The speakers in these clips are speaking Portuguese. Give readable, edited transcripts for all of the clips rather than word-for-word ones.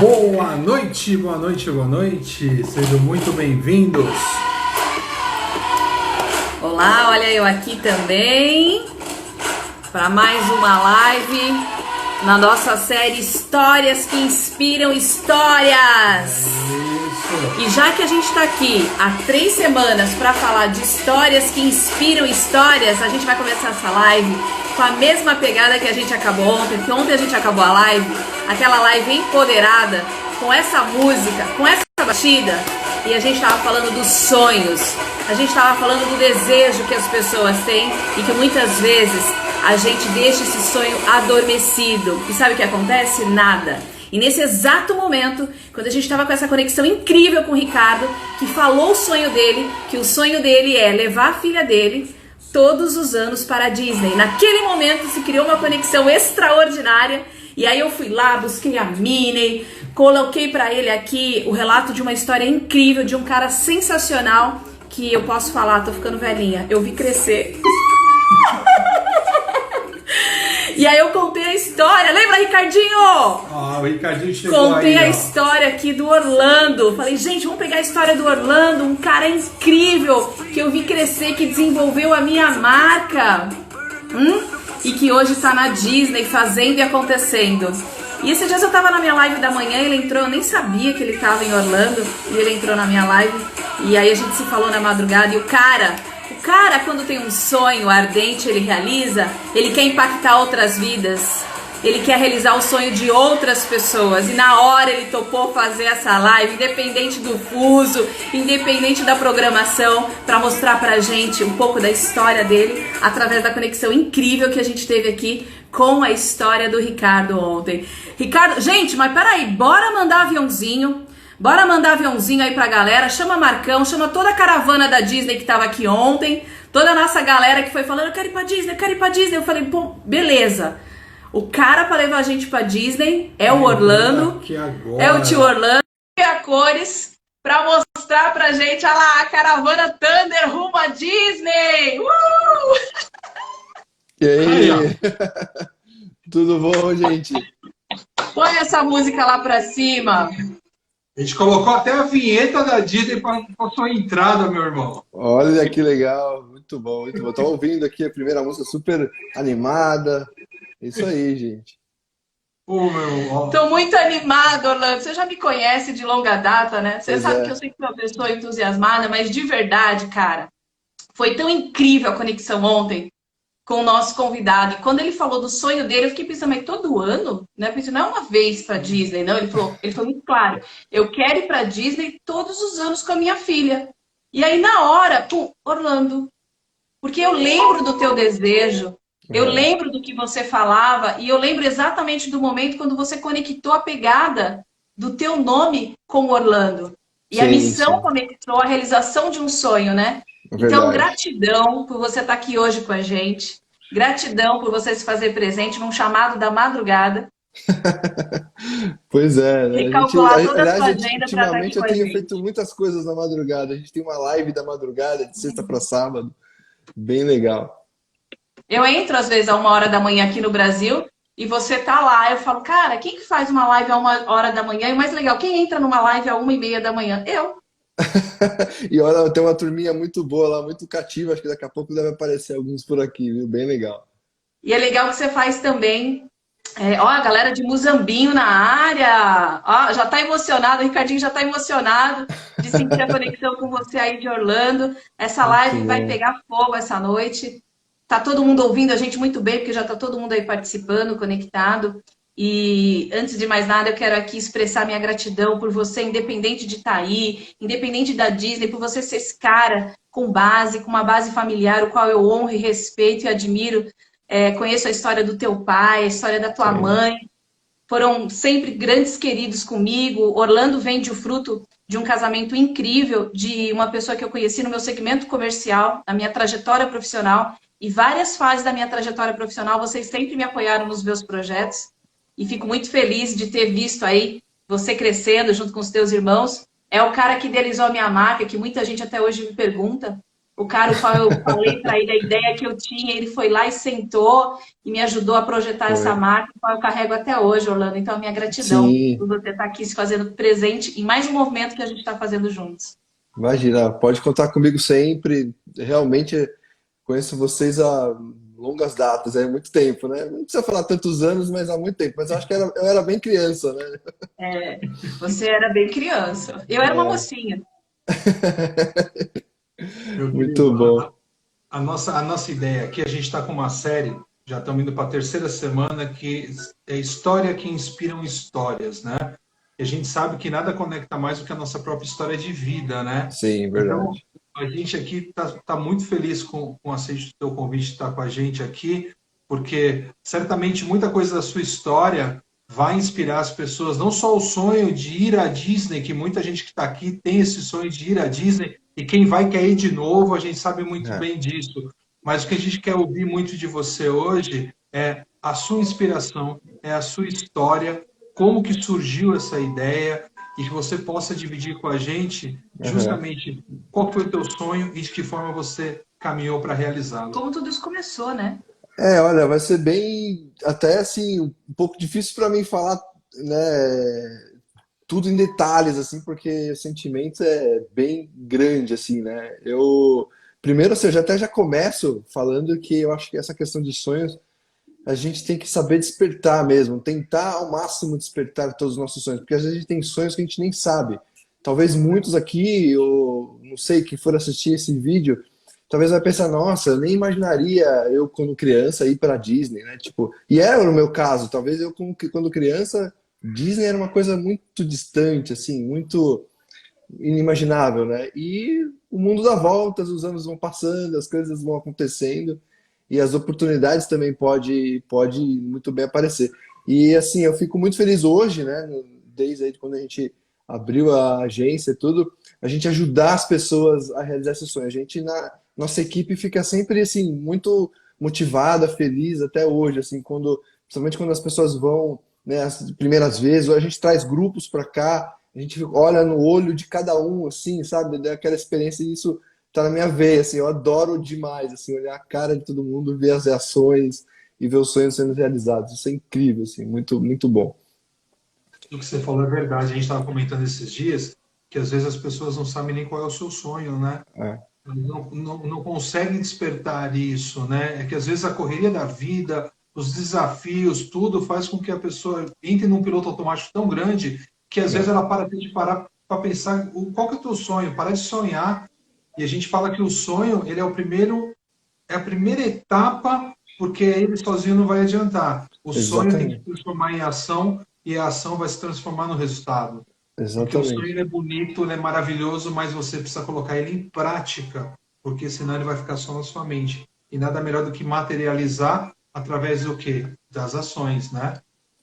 Boa noite, boa noite, boa noite. Sejam muito bem-vindos. Olá, olha eu aqui também para mais uma live na nossa série Histórias que Inspiram Histórias. E já que a gente está aqui há 3 semanas para falar de histórias que inspiram histórias, a gente vai começar essa live com a mesma pegada que a gente acabou ontem, porque ontem a gente acabou a live, aquela live empoderada, com essa música, com essa batida, e a gente estava falando dos sonhos, a gente estava falando do desejo que as pessoas têm e que muitas vezes a gente deixa esse sonho adormecido. E sabe o que acontece? Nada. E nesse exato momento, quando a gente estava com essa conexão incrível com o Ricardo, que falou o sonho dele, que o sonho dele é levar a filha dele todos os anos para a Disney. Naquele momento se criou uma conexão extraordinária. E aí eu fui lá, busquei a Minnie, coloquei para ele aqui o relato de uma história incrível, de um cara sensacional, que eu posso falar, tô ficando velhinha, eu vi crescer. E aí eu contei a história, lembra, Ricardinho? O Ricardinho chegou Contei aí, a história aqui do Orlando. Falei, gente, vamos pegar a história do Orlando, um cara incrível, que eu vi crescer, que desenvolveu a minha marca. E que hoje tá na Disney, fazendo e acontecendo. E esses dias eu tava na minha live da manhã, ele entrou, eu nem sabia que ele tava em Orlando, e ele entrou na minha live, e aí a gente se falou na madrugada, e o cara, quando tem um sonho ardente, ele realiza, ele quer impactar outras vidas, ele quer realizar o sonho de outras pessoas, e na hora ele topou fazer essa live, independente do fuso, independente da programação, para mostrar pra gente um pouco da história dele, através da conexão incrível que a gente teve aqui com a história do Ricardo ontem. Ricardo, gente, mas peraí, bora mandar aviãozinho aí pra galera, chama Marcão, chama toda a caravana da Disney que tava aqui ontem, toda a nossa galera que foi falando, eu quero ir pra Disney, eu falei, bom, beleza. O cara pra levar a gente pra Disney é o Orlando, é o tio Orlando, e a cores, pra mostrar pra gente, olha lá, a caravana Thunder rumo a Disney! E aí? Tudo bom, gente? Põe essa música lá pra cima. A gente colocou até a vinheta da Disney para sua entrada, meu irmão. Olha que legal, muito bom, muito bom. Tô ouvindo aqui a primeira música super animada. Isso aí, gente. Meu irmão. Tô muito animado, Orlando. Você já me conhece de longa data, né? Você sabe que eu sempre fui uma pessoa entusiasmada, mas de verdade, cara, foi tão incrível a conexão ontem com o nosso convidado. E quando ele falou do sonho dele, eu fiquei pensando, mas todo ano? Né? Pensei, não é uma vez pra Disney, não. Ele foi muito claro. Eu quero ir pra Disney todos os anos com a minha filha. E aí, na hora, pum, Orlando. Porque eu lembro do teu desejo, eu lembro do que você falava, e eu lembro exatamente do momento quando você conectou a pegada do teu nome com Orlando. E a missão conectou a realização de um sonho, né? Então, gratidão por você estar aqui hoje com a gente. Gratidão por você se fazer presente num chamado da madrugada. Pois é, né? Recalcular toda a sua agenda para estar aqui ultimamente com a eu tenho gente. feito muitas coisas na madrugada. A gente tem uma live da madrugada, de sexta para sábado. Bem legal. Eu entro, às vezes, a 1h da manhã aqui no Brasil e você tá lá. Eu falo, cara, quem que faz uma live a 1h da manhã? E o mais legal, quem entra numa live a 1h30 da manhã? Eu. E olha, tem uma turminha muito boa lá, muito cativa. Acho que daqui a pouco deve aparecer alguns por aqui, viu? Bem legal. E é legal que você faz também. Ó, a galera de Muzambinho na área. Ó, já tá emocionado, o Ricardinho já tá emocionado de sentir a conexão com você aí de Orlando. Essa live vai pegar fogo essa noite. Tá todo mundo ouvindo a gente muito bem, porque já tá todo mundo aí participando, conectado. E antes de mais nada, eu quero aqui expressar minha gratidão por você, independente de estar aí, independente da Disney, por você ser esse cara com uma base familiar, o qual eu honro e respeito e admiro. Conheço a história do teu pai, a história da tua mãe. Foram sempre grandes queridos comigo. Orlando vem o fruto de um casamento incrível, de uma pessoa que eu conheci no meu segmento comercial, na minha trajetória profissional. E várias fases da minha trajetória profissional, vocês sempre me apoiaram nos meus projetos. E fico muito feliz de ter visto aí você crescendo junto com os teus irmãos. É o cara que idealizou a minha marca, que muita gente até hoje me pergunta. o cara, o qual eu falei para ele a ideia que eu tinha, ele foi lá e sentou e me ajudou a projetar essa Foi. marca, que eu carrego até hoje, Orlando. Então, a minha gratidão Sim, por você estar aqui se fazendo presente em mais um movimento que a gente está fazendo juntos. imagina, pode contar comigo sempre. Realmente conheço vocês há longas datas, é muito tempo, né? Não precisa falar tantos anos, mas há muito tempo. Mas eu acho que eu era bem criança, né? Você era bem criança. Eu era uma mocinha. Meu Muito querido, bom. a nossa ideia aqui, a gente está com uma série, já estamos indo para a terceira semana, que é história que inspiram histórias, né? E a gente sabe que nada conecta mais do que a nossa própria história de vida, né? Sim, Então, verdade. a gente aqui tá muito feliz com o aceite do teu convite de estar com a gente aqui, porque certamente muita coisa da sua história vai inspirar as pessoas, não só o sonho de ir à Disney, que muita gente que está aqui tem esse sonho de ir à Disney, e quem vai quer ir de novo, a gente sabe muito É. bem disso. Mas o que a gente quer ouvir muito de você hoje é a sua inspiração, é a sua história, como que surgiu essa ideia, e que você possa dividir com a gente Aham. justamente qual foi o teu sonho e de que forma você caminhou para realizá-lo. Como tudo isso começou, né? Olha, vai ser bem, até assim, um pouco difícil para mim falar, né, tudo em detalhes, assim, porque o sentimento é bem grande, assim, né? Primeiro, assim, já começo falando que eu acho que essa questão de sonhos, a gente tem que saber despertar mesmo, tentar ao máximo despertar todos os nossos sonhos, porque às vezes a gente tem sonhos que a gente nem sabe. Talvez muitos aqui, eu não sei, que for assistir esse vídeo, talvez vai pensar, nossa, eu nem imaginaria eu quando criança ir para Disney, né? Tipo, e era no meu caso, talvez eu quando criança, Disney era uma coisa muito distante, assim, muito inimaginável, né? E o mundo dá voltas, os anos vão passando, as coisas vão acontecendo e as oportunidades também pode muito bem aparecer. E assim, eu fico muito feliz hoje, né? Desde aí quando a gente abriu a agência e tudo, a gente ajudar as pessoas a realizar esse sonho. A gente na nossa equipe fica sempre assim muito motivada, feliz até hoje, assim, principalmente quando as pessoas vão, né, as primeiras vezes, ou a gente traz grupos para cá, a gente olha no olho de cada um, assim, sabe, daquela experiência e isso tá na minha veia, assim, eu adoro demais, assim, olhar a cara de todo mundo, ver as reações e ver os sonhos sendo realizados. Isso é incrível, assim, muito, muito bom. O que você falou é verdade. A gente estava comentando esses dias que às vezes as pessoas não sabem nem qual é o seu sonho, né? É, Não conseguem despertar isso, né? É que às vezes a correria da vida, os desafios, tudo faz com que a pessoa entre num piloto automático tão grande que às vezes é, ela tem de parar para pensar qual que é o teu sonho, parar de sonhar. E a gente fala que o sonho, ele é o primeiro, é a primeira etapa, porque ele sozinho não vai adiantar. O sonho tem que se exatamente, transformar em ação e a ação vai se transformar no resultado. Porque o sonho exatamente. ele é bonito, ele é maravilhoso, mas você precisa colocar ele em prática, porque senão ele vai ficar só na sua mente. E nada melhor do que materializar através do quê? Das ações, né?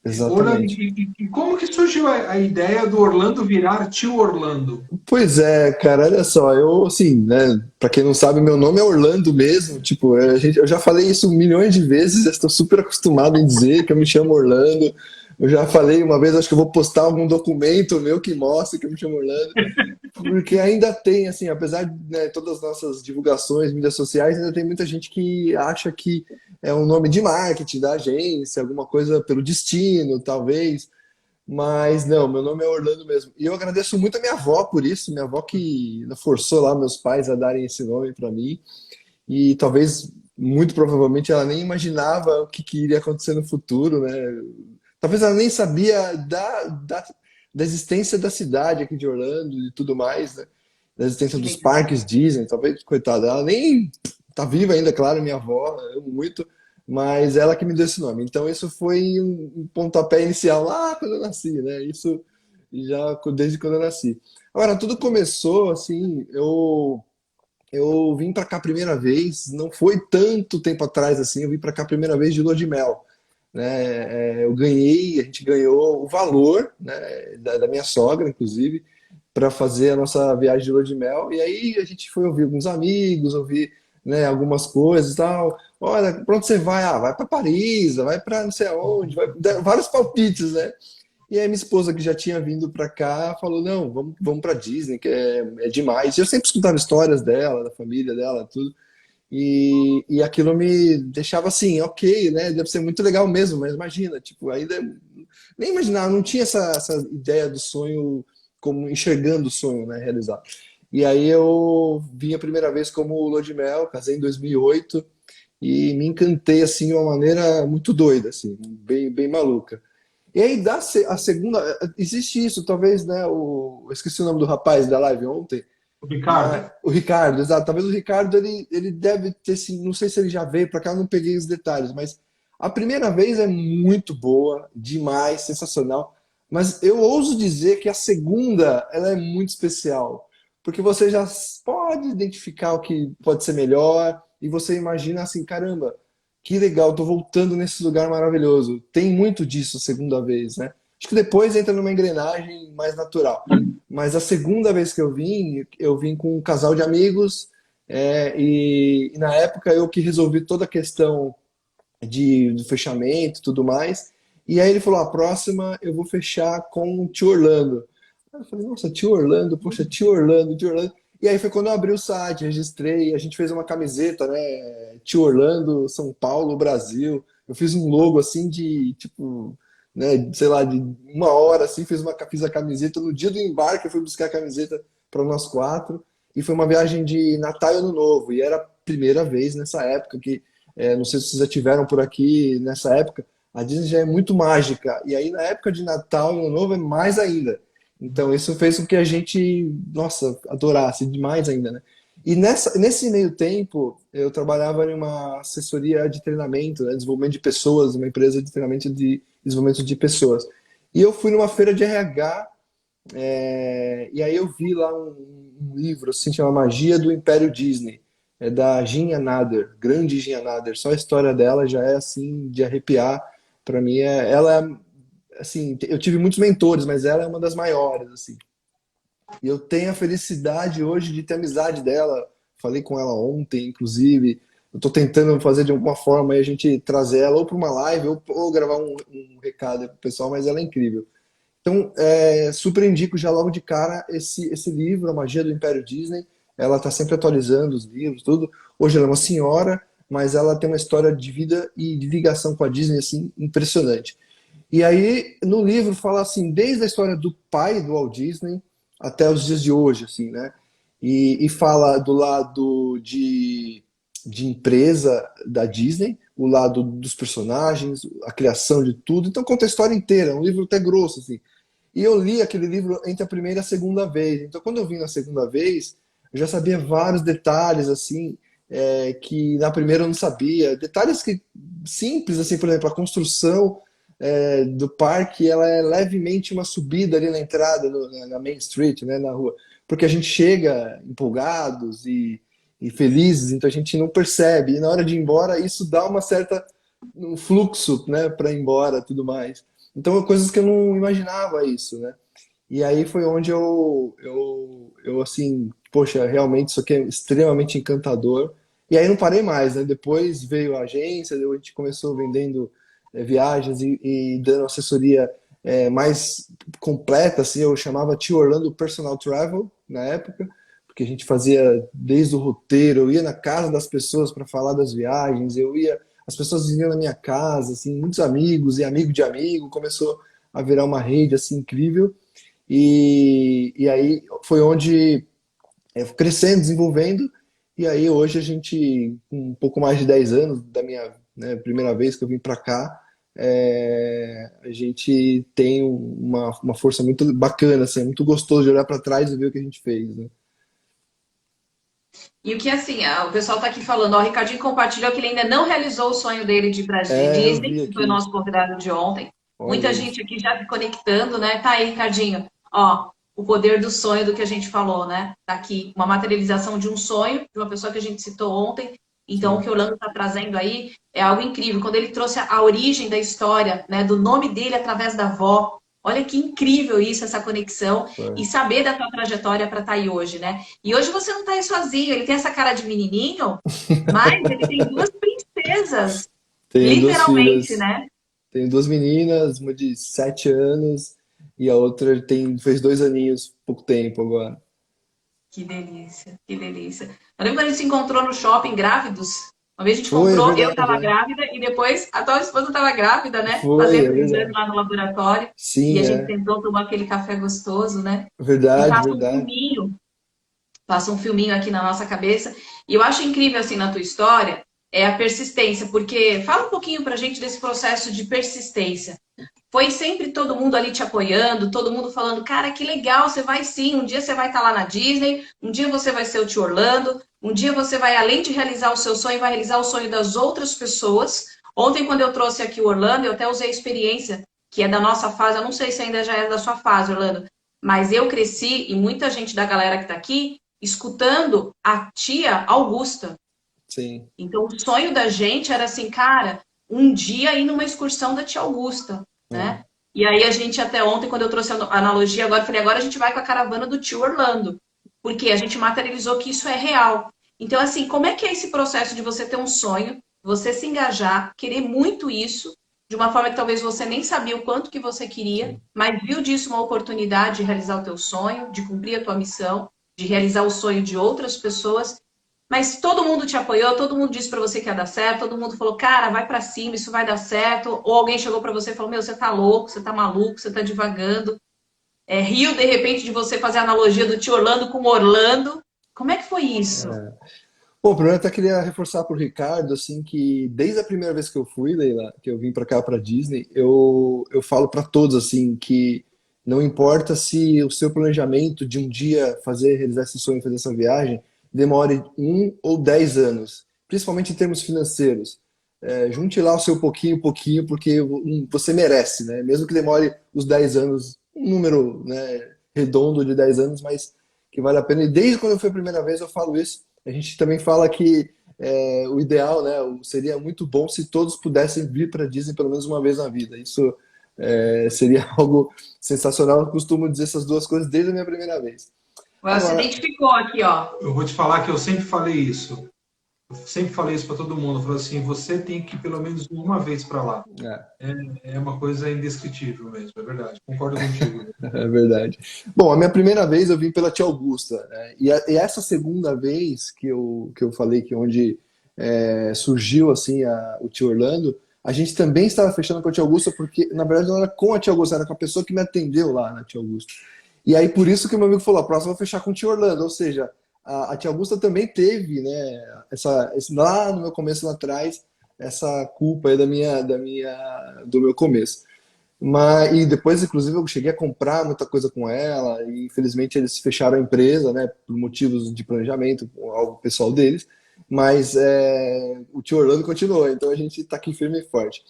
Orlando, Exatamente. e como que surgiu a ideia do Orlando virar tio Orlando? Pois é, cara, olha só, eu, assim, né, pra quem não sabe, meu nome é Orlando mesmo, tipo, eu já falei isso milhões de vezes, eu estou super acostumado em dizer que eu me chamo Orlando, eu já falei uma vez, acho que eu vou postar algum documento meu que mostre que eu me chamo Orlando, porque ainda tem, assim, apesar de, né, todas as nossas divulgações, mídias sociais, ainda tem muita gente que acha que é um nome de marketing da agência, alguma coisa pelo destino, talvez, mas não, meu nome é Orlando mesmo. E eu agradeço muito a minha avó por isso, minha avó que forçou lá meus pais a darem esse nome para mim. E talvez, muito provavelmente, ela nem imaginava o que iria acontecer no futuro, né? Talvez ela nem sabia da existência da cidade aqui de Orlando e tudo mais, né? Da existência Que dos legal. parques Disney, talvez, coitada, ela nem tá viva ainda, claro, minha avó, eu amo muito, mas ela que me deu esse nome. Então isso foi um pontapé inicial lá quando eu nasci, né? Isso já desde quando eu nasci. Agora, tudo começou assim, eu vim para cá a primeira vez, não foi tanto tempo atrás assim, eu vim para cá a primeira vez de lua de mel, né? A gente ganhou o valor, né, da minha sogra, inclusive, para fazer a nossa viagem de lua de mel. E aí a gente foi ouvir alguns amigos, ouvir, né, algumas coisas e tal. Olha, para onde você vai? Ah, vai para Paris, vai para não sei aonde, vários palpites, né? E aí minha esposa, que já tinha vindo para cá, falou, não, vamos para Disney, que é demais. E eu sempre escutava histórias dela, da família dela, tudo. E aquilo me deixava assim, ok, né? Deve ser muito legal mesmo, mas imagina, tipo, ainda nem imaginava, não tinha essa ideia do sonho, como enxergando o sonho, né, realizado. E aí eu vim a primeira vez como lua de mel, casei em 2008 e me encantei assim de uma maneira muito doida, assim, bem maluca. E aí a segunda, existe isso, talvez, né? Eu esqueci o nome do rapaz da live ontem. O Ricardo. Mas, o Ricardo, exato. Talvez o Ricardo ele deve ter assim, não sei se ele já veio para cá, eu não peguei os detalhes, mas a primeira vez é muito boa, demais, sensacional. Mas eu ouso dizer que a segunda ela é muito especial, porque você já pode identificar o que pode ser melhor e você imagina assim, caramba, que legal, tô voltando nesse lugar maravilhoso. Tem muito disso a segunda vez, né? Acho que depois entra numa engrenagem mais natural. Mas a segunda vez que eu vim com um casal de amigos, e na época eu que resolvi toda a questão do fechamento e tudo mais. E aí ele falou: a próxima eu vou fechar com o Tio Orlando. Aí eu falei: nossa, Tio Orlando, poxa, Tio Orlando, Tio Orlando. E aí foi quando eu abri o site, registrei, a gente fez uma camiseta, né? Tio Orlando, São Paulo, Brasil. Eu fiz um logo assim de tipo, né, sei lá, de uma hora assim, fiz a camiseta. No dia do embarque eu fui buscar a camiseta para nós quatro. E foi uma viagem de Natal e Ano Novo. E era a primeira vez nessa época que, não sei se vocês já tiveram por aqui nessa época, a Disney já é muito mágica. E aí na época de Natal e Ano Novo é mais ainda. Então isso fez com que a gente, nossa, adorasse demais ainda, né? E nesse meio tempo, eu trabalhava em uma assessoria de treinamento, né, desenvolvimento de pessoas, uma empresa de treinamento de desenvolvimento de pessoas. E eu fui numa feira de RH, e aí eu vi lá um livro, assim, chama Magia do Império Disney, é da Ginha Nader, grande Ginha Nader. Só a história dela já é, assim, de arrepiar. Para mim, assim, eu tive muitos mentores, mas ela é uma das maiores, assim. E eu tenho a felicidade hoje de ter amizade dela. Falei com ela ontem, inclusive. Eu estou tentando fazer de alguma forma aí a gente trazer ela ou para uma live ou gravar um recado para o pessoal, mas ela é incrível. Então, super indico já logo de cara esse livro, A Magia do Império Disney. Ela está sempre atualizando os livros, tudo. Hoje ela é uma senhora, mas ela tem uma história de vida e de ligação com a Disney assim impressionante. E aí, no livro, fala assim, desde a história do pai do Walt Disney até os dias de hoje, assim, né? E fala do lado de empresa da Disney, o lado dos personagens, a criação de tudo. Então, conta a história inteira, é um livro até grosso, assim. E eu li aquele livro entre a primeira e a segunda vez. Então, quando eu vim na segunda vez, eu já sabia vários detalhes, assim, que na primeira eu não sabia. Detalhes simples, assim, por exemplo, a construção do parque, ela é levemente uma subida ali na entrada, na Main Street, né, na rua, porque a gente chega empolgados e felizes, então a gente não percebe, e na hora de ir embora isso dá um fluxo, né, para ir embora, tudo mais. Então, coisas que eu não imaginava isso, né? E aí foi onde eu assim, poxa, realmente isso aqui é extremamente encantador. E aí não parei mais, né? Depois veio a agência, a gente começou vendendo viagens e dando assessoria mais completa, assim, eu chamava Tio Orlando Personal Travel na época, porque a gente fazia desde o roteiro, eu ia na casa das pessoas para falar das viagens, as pessoas vinham na minha casa, assim, muitos amigos e amigo de amigo, começou a virar uma rede assim incrível. E aí foi onde crescendo, desenvolvendo, e aí hoje a gente, com um pouco mais de 10 anos da minha, né, primeira vez que eu vim para cá, a gente tem uma força muito bacana, assim, é muito gostoso de olhar para trás e ver o que a gente fez, né? E o que assim, o pessoal tá aqui falando, ó, o Ricardinho compartilhou que ele ainda não realizou o sonho dele de ir pra Eu Disney, vi que foi o aqui, nosso convidado de ontem. olha Muita aí. gente aqui já se conectando, né? Tá aí, Ricardinho. Ó, o poder do sonho do que a gente falou, né? Tá aqui, uma materialização de um sonho de uma pessoa que a gente citou ontem. Então, o Sim, que o Orlando tá trazendo aí é algo incrível. Quando ele trouxe a origem da história, né? Do nome dele através da avó. Olha que incrível isso, essa conexão. E foi. saber da tua trajetória para estar aí hoje, né? E hoje você não tá aí sozinho. Ele tem essa cara de menininho, mas ele tem duas princesas. Tenho duas Literalmente, filhas. né? Tenho duas meninas, uma de 7 anos e a outra fez 2 aninhos, pouco tempo agora. Que delícia, que delícia. Eu lembro quando a gente se encontrou no shopping grávidos. Uma vez a gente Foi, é comprou, eu verdade, estava é. grávida e depois a tua esposa estava grávida, né? Foi, é Fazendo o exame verdade. lá no laboratório. E a Sim, gente é. tentou tomar aquele café gostoso, né? E Verdade, verdade. passa um filminho aqui na nossa cabeça. E eu acho incrível, assim, na tua história, é a persistência, porque fala um pouquinho pra gente desse processo de persistência. Foi sempre todo mundo ali te apoiando, todo mundo falando, cara, que legal, você vai sim, um dia você vai estar lá na Disney, um dia você vai ser o tio Orlando, um dia você vai, além de realizar o seu sonho, vai realizar o sonho das outras pessoas. Ontem, quando eu trouxe aqui o Orlando, eu até usei a experiência, que é da nossa fase, eu não sei se ainda já é da sua fase, Orlando, mas eu cresci, e muita gente da galera que está aqui, escutando a tia Augusta. Sim. Então, o sonho da gente era assim, cara, um dia ir numa excursão da tia Augusta, É. né? E aí a gente até ontem, quando eu trouxe a analogia, agora eu falei, agora a gente vai com a caravana do tio Orlando, porque a gente materializou que isso é real. Então, assim, como é que é esse processo de você ter um sonho, você se engajar, querer muito isso, de uma forma que talvez você nem sabia o quanto que você queria, Sim. mas viu disso uma oportunidade de realizar o teu sonho, de cumprir a tua missão, de realizar o sonho de outras pessoas, mas todo mundo te apoiou, todo mundo disse pra você que ia dar certo, todo mundo falou, cara, vai pra cima, isso vai dar certo. Ou alguém chegou pra você e falou, meu, você tá louco, você tá maluco, você tá divagando. Riu, de repente, de você fazer a analogia do tio Orlando com Orlando. Como é que foi isso? Bom, primeiro eu até queria reforçar para o Ricardo, assim, que desde a primeira vez que eu fui, Leila, que eu vim para cá, para Disney, eu falo para todos, assim, que não importa se o seu planejamento de um dia fazer, realizar esse sonho, fazer essa viagem, demore 1 ou 10 anos, principalmente em termos financeiros. Junte lá o seu pouquinho, pouquinho, porque você merece, né? Mesmo que demore os 10 anos, um número, né, redondo de 10 anos, mas que vale a pena. E desde quando eu fui a primeira vez, eu falo isso. A gente também fala que o ideal, né, seria muito bom se todos pudessem vir para Disney pelo menos uma vez na vida. Isso seria algo sensacional. Eu costumo dizer essas duas coisas desde a minha primeira vez. Você Agora, identificou aqui, ó. Eu vou te falar que eu sempre falei isso. Eu sempre falei isso para todo mundo. Eu falo assim, você tem que ir pelo menos uma vez para lá. é, É uma coisa indescritível mesmo, é verdade. Concordo contigo. é verdade. Bom, a minha primeira vez eu vim pela Tia Augusta, né? E essa segunda vez que eu falei que onde surgiu assim o Tio Orlando, a gente também estava fechando com a Tia Augusta, porque na verdade não era com a Tia Augusta, era com a pessoa que me atendeu lá na Tia Augusta. E aí por isso que o meu amigo falou, a próxima eu vou fechar com o Tio Orlando, ou seja, a Tia Augusta também teve, né, lá no meu começo lá atrás, essa culpa aí do meu começo. E depois, inclusive, eu cheguei a comprar muita coisa com ela, e infelizmente eles fecharam a empresa, né, por motivos de planejamento, algo pessoal deles, mas o tio Orlando continuou, então a gente está aqui firme e forte.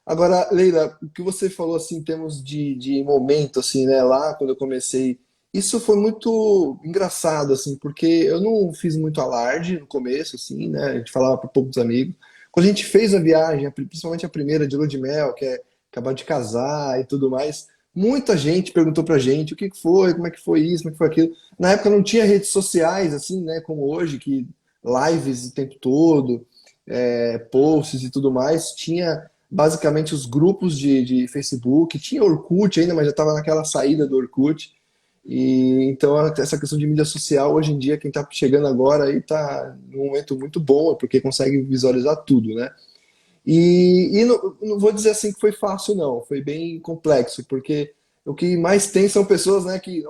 Agora, Leila, o que você falou assim, em termos de momento, assim, né, lá quando eu comecei, isso foi muito engraçado, assim, porque eu não fiz muito alarde no começo, assim, né, a gente falava para poucos amigos. Quando a gente fez a viagem, principalmente a primeira de lua de mel, que é acabar de casar e tudo mais, muita gente perguntou pra gente o que foi, como é que foi isso, como é que foi aquilo. Na época não tinha redes sociais, assim, né, como hoje, que lives o tempo todo, posts e tudo mais. Tinha basicamente os grupos de Facebook, tinha Orkut ainda, mas já estava naquela saída do Orkut. E então essa questão de mídia social hoje em dia, quem está chegando agora aí está num momento muito bom, porque consegue visualizar tudo, né? E não vou dizer assim que foi fácil, não. Foi bem complexo, porque o que mais tem são pessoas, né, que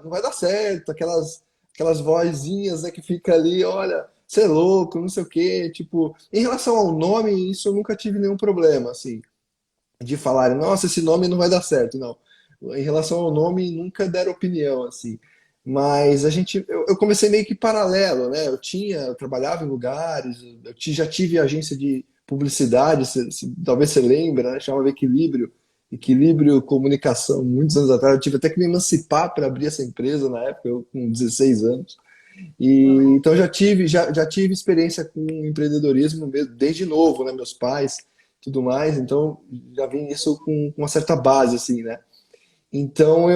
não vai dar certo, aquelas vozinhas, né, que fica ali, olha, você é louco, não sei o quê. Tipo, em relação ao nome, isso eu nunca tive nenhum problema, assim, de falarem, nossa, esse nome não vai dar certo, não. Em relação ao nome, nunca deram opinião, assim. Mas eu comecei meio que paralelo, né? Eu trabalhava em lugares, já tive agência de publicidade, talvez você lembre, né? Chamava Equilíbrio Comunicação, muitos anos atrás. Eu tive até que me emancipar para abrir essa empresa na época, eu com 16 anos. Então já tive experiência com empreendedorismo mesmo, desde novo, né? Meus pais, tudo mais. Então já vim isso com uma certa base, assim, né? Então,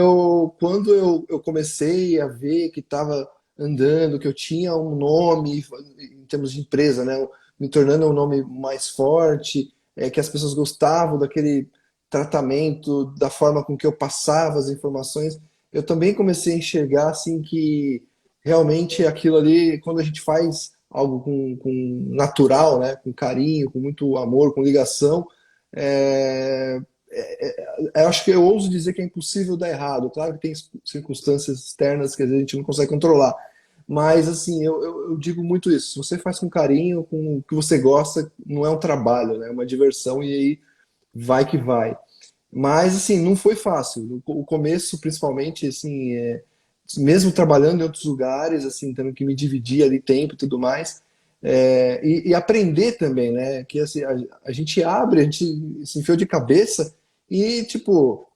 quando eu comecei a ver que estava andando, que eu tinha um nome em termos de empresa, né, me tornando um nome mais forte, que as pessoas gostavam tratamento, da forma com que eu passava as informações, eu também comecei a enxergar assim que realmente aquilo ali, quando a gente faz algo com natural, né, com carinho, com muito amor, com ligação, é, eu acho que eu ouso dizer que é impossível dar errado. Claro que tem circunstâncias externas que às vezes a gente não consegue controlar, mas assim, eu digo muito isso. Se você faz com carinho, com o que você gosta, não é um trabalho, né, é uma diversão e aí vai que vai. Mas, assim, não foi fácil. O começo, principalmente, assim, mesmo trabalhando em outros lugares, assim, tendo que me dividir ali tempo e tudo mais, e aprender também, né? Que, assim, a gente abre, a gente se enfiou de cabeça e, tipo,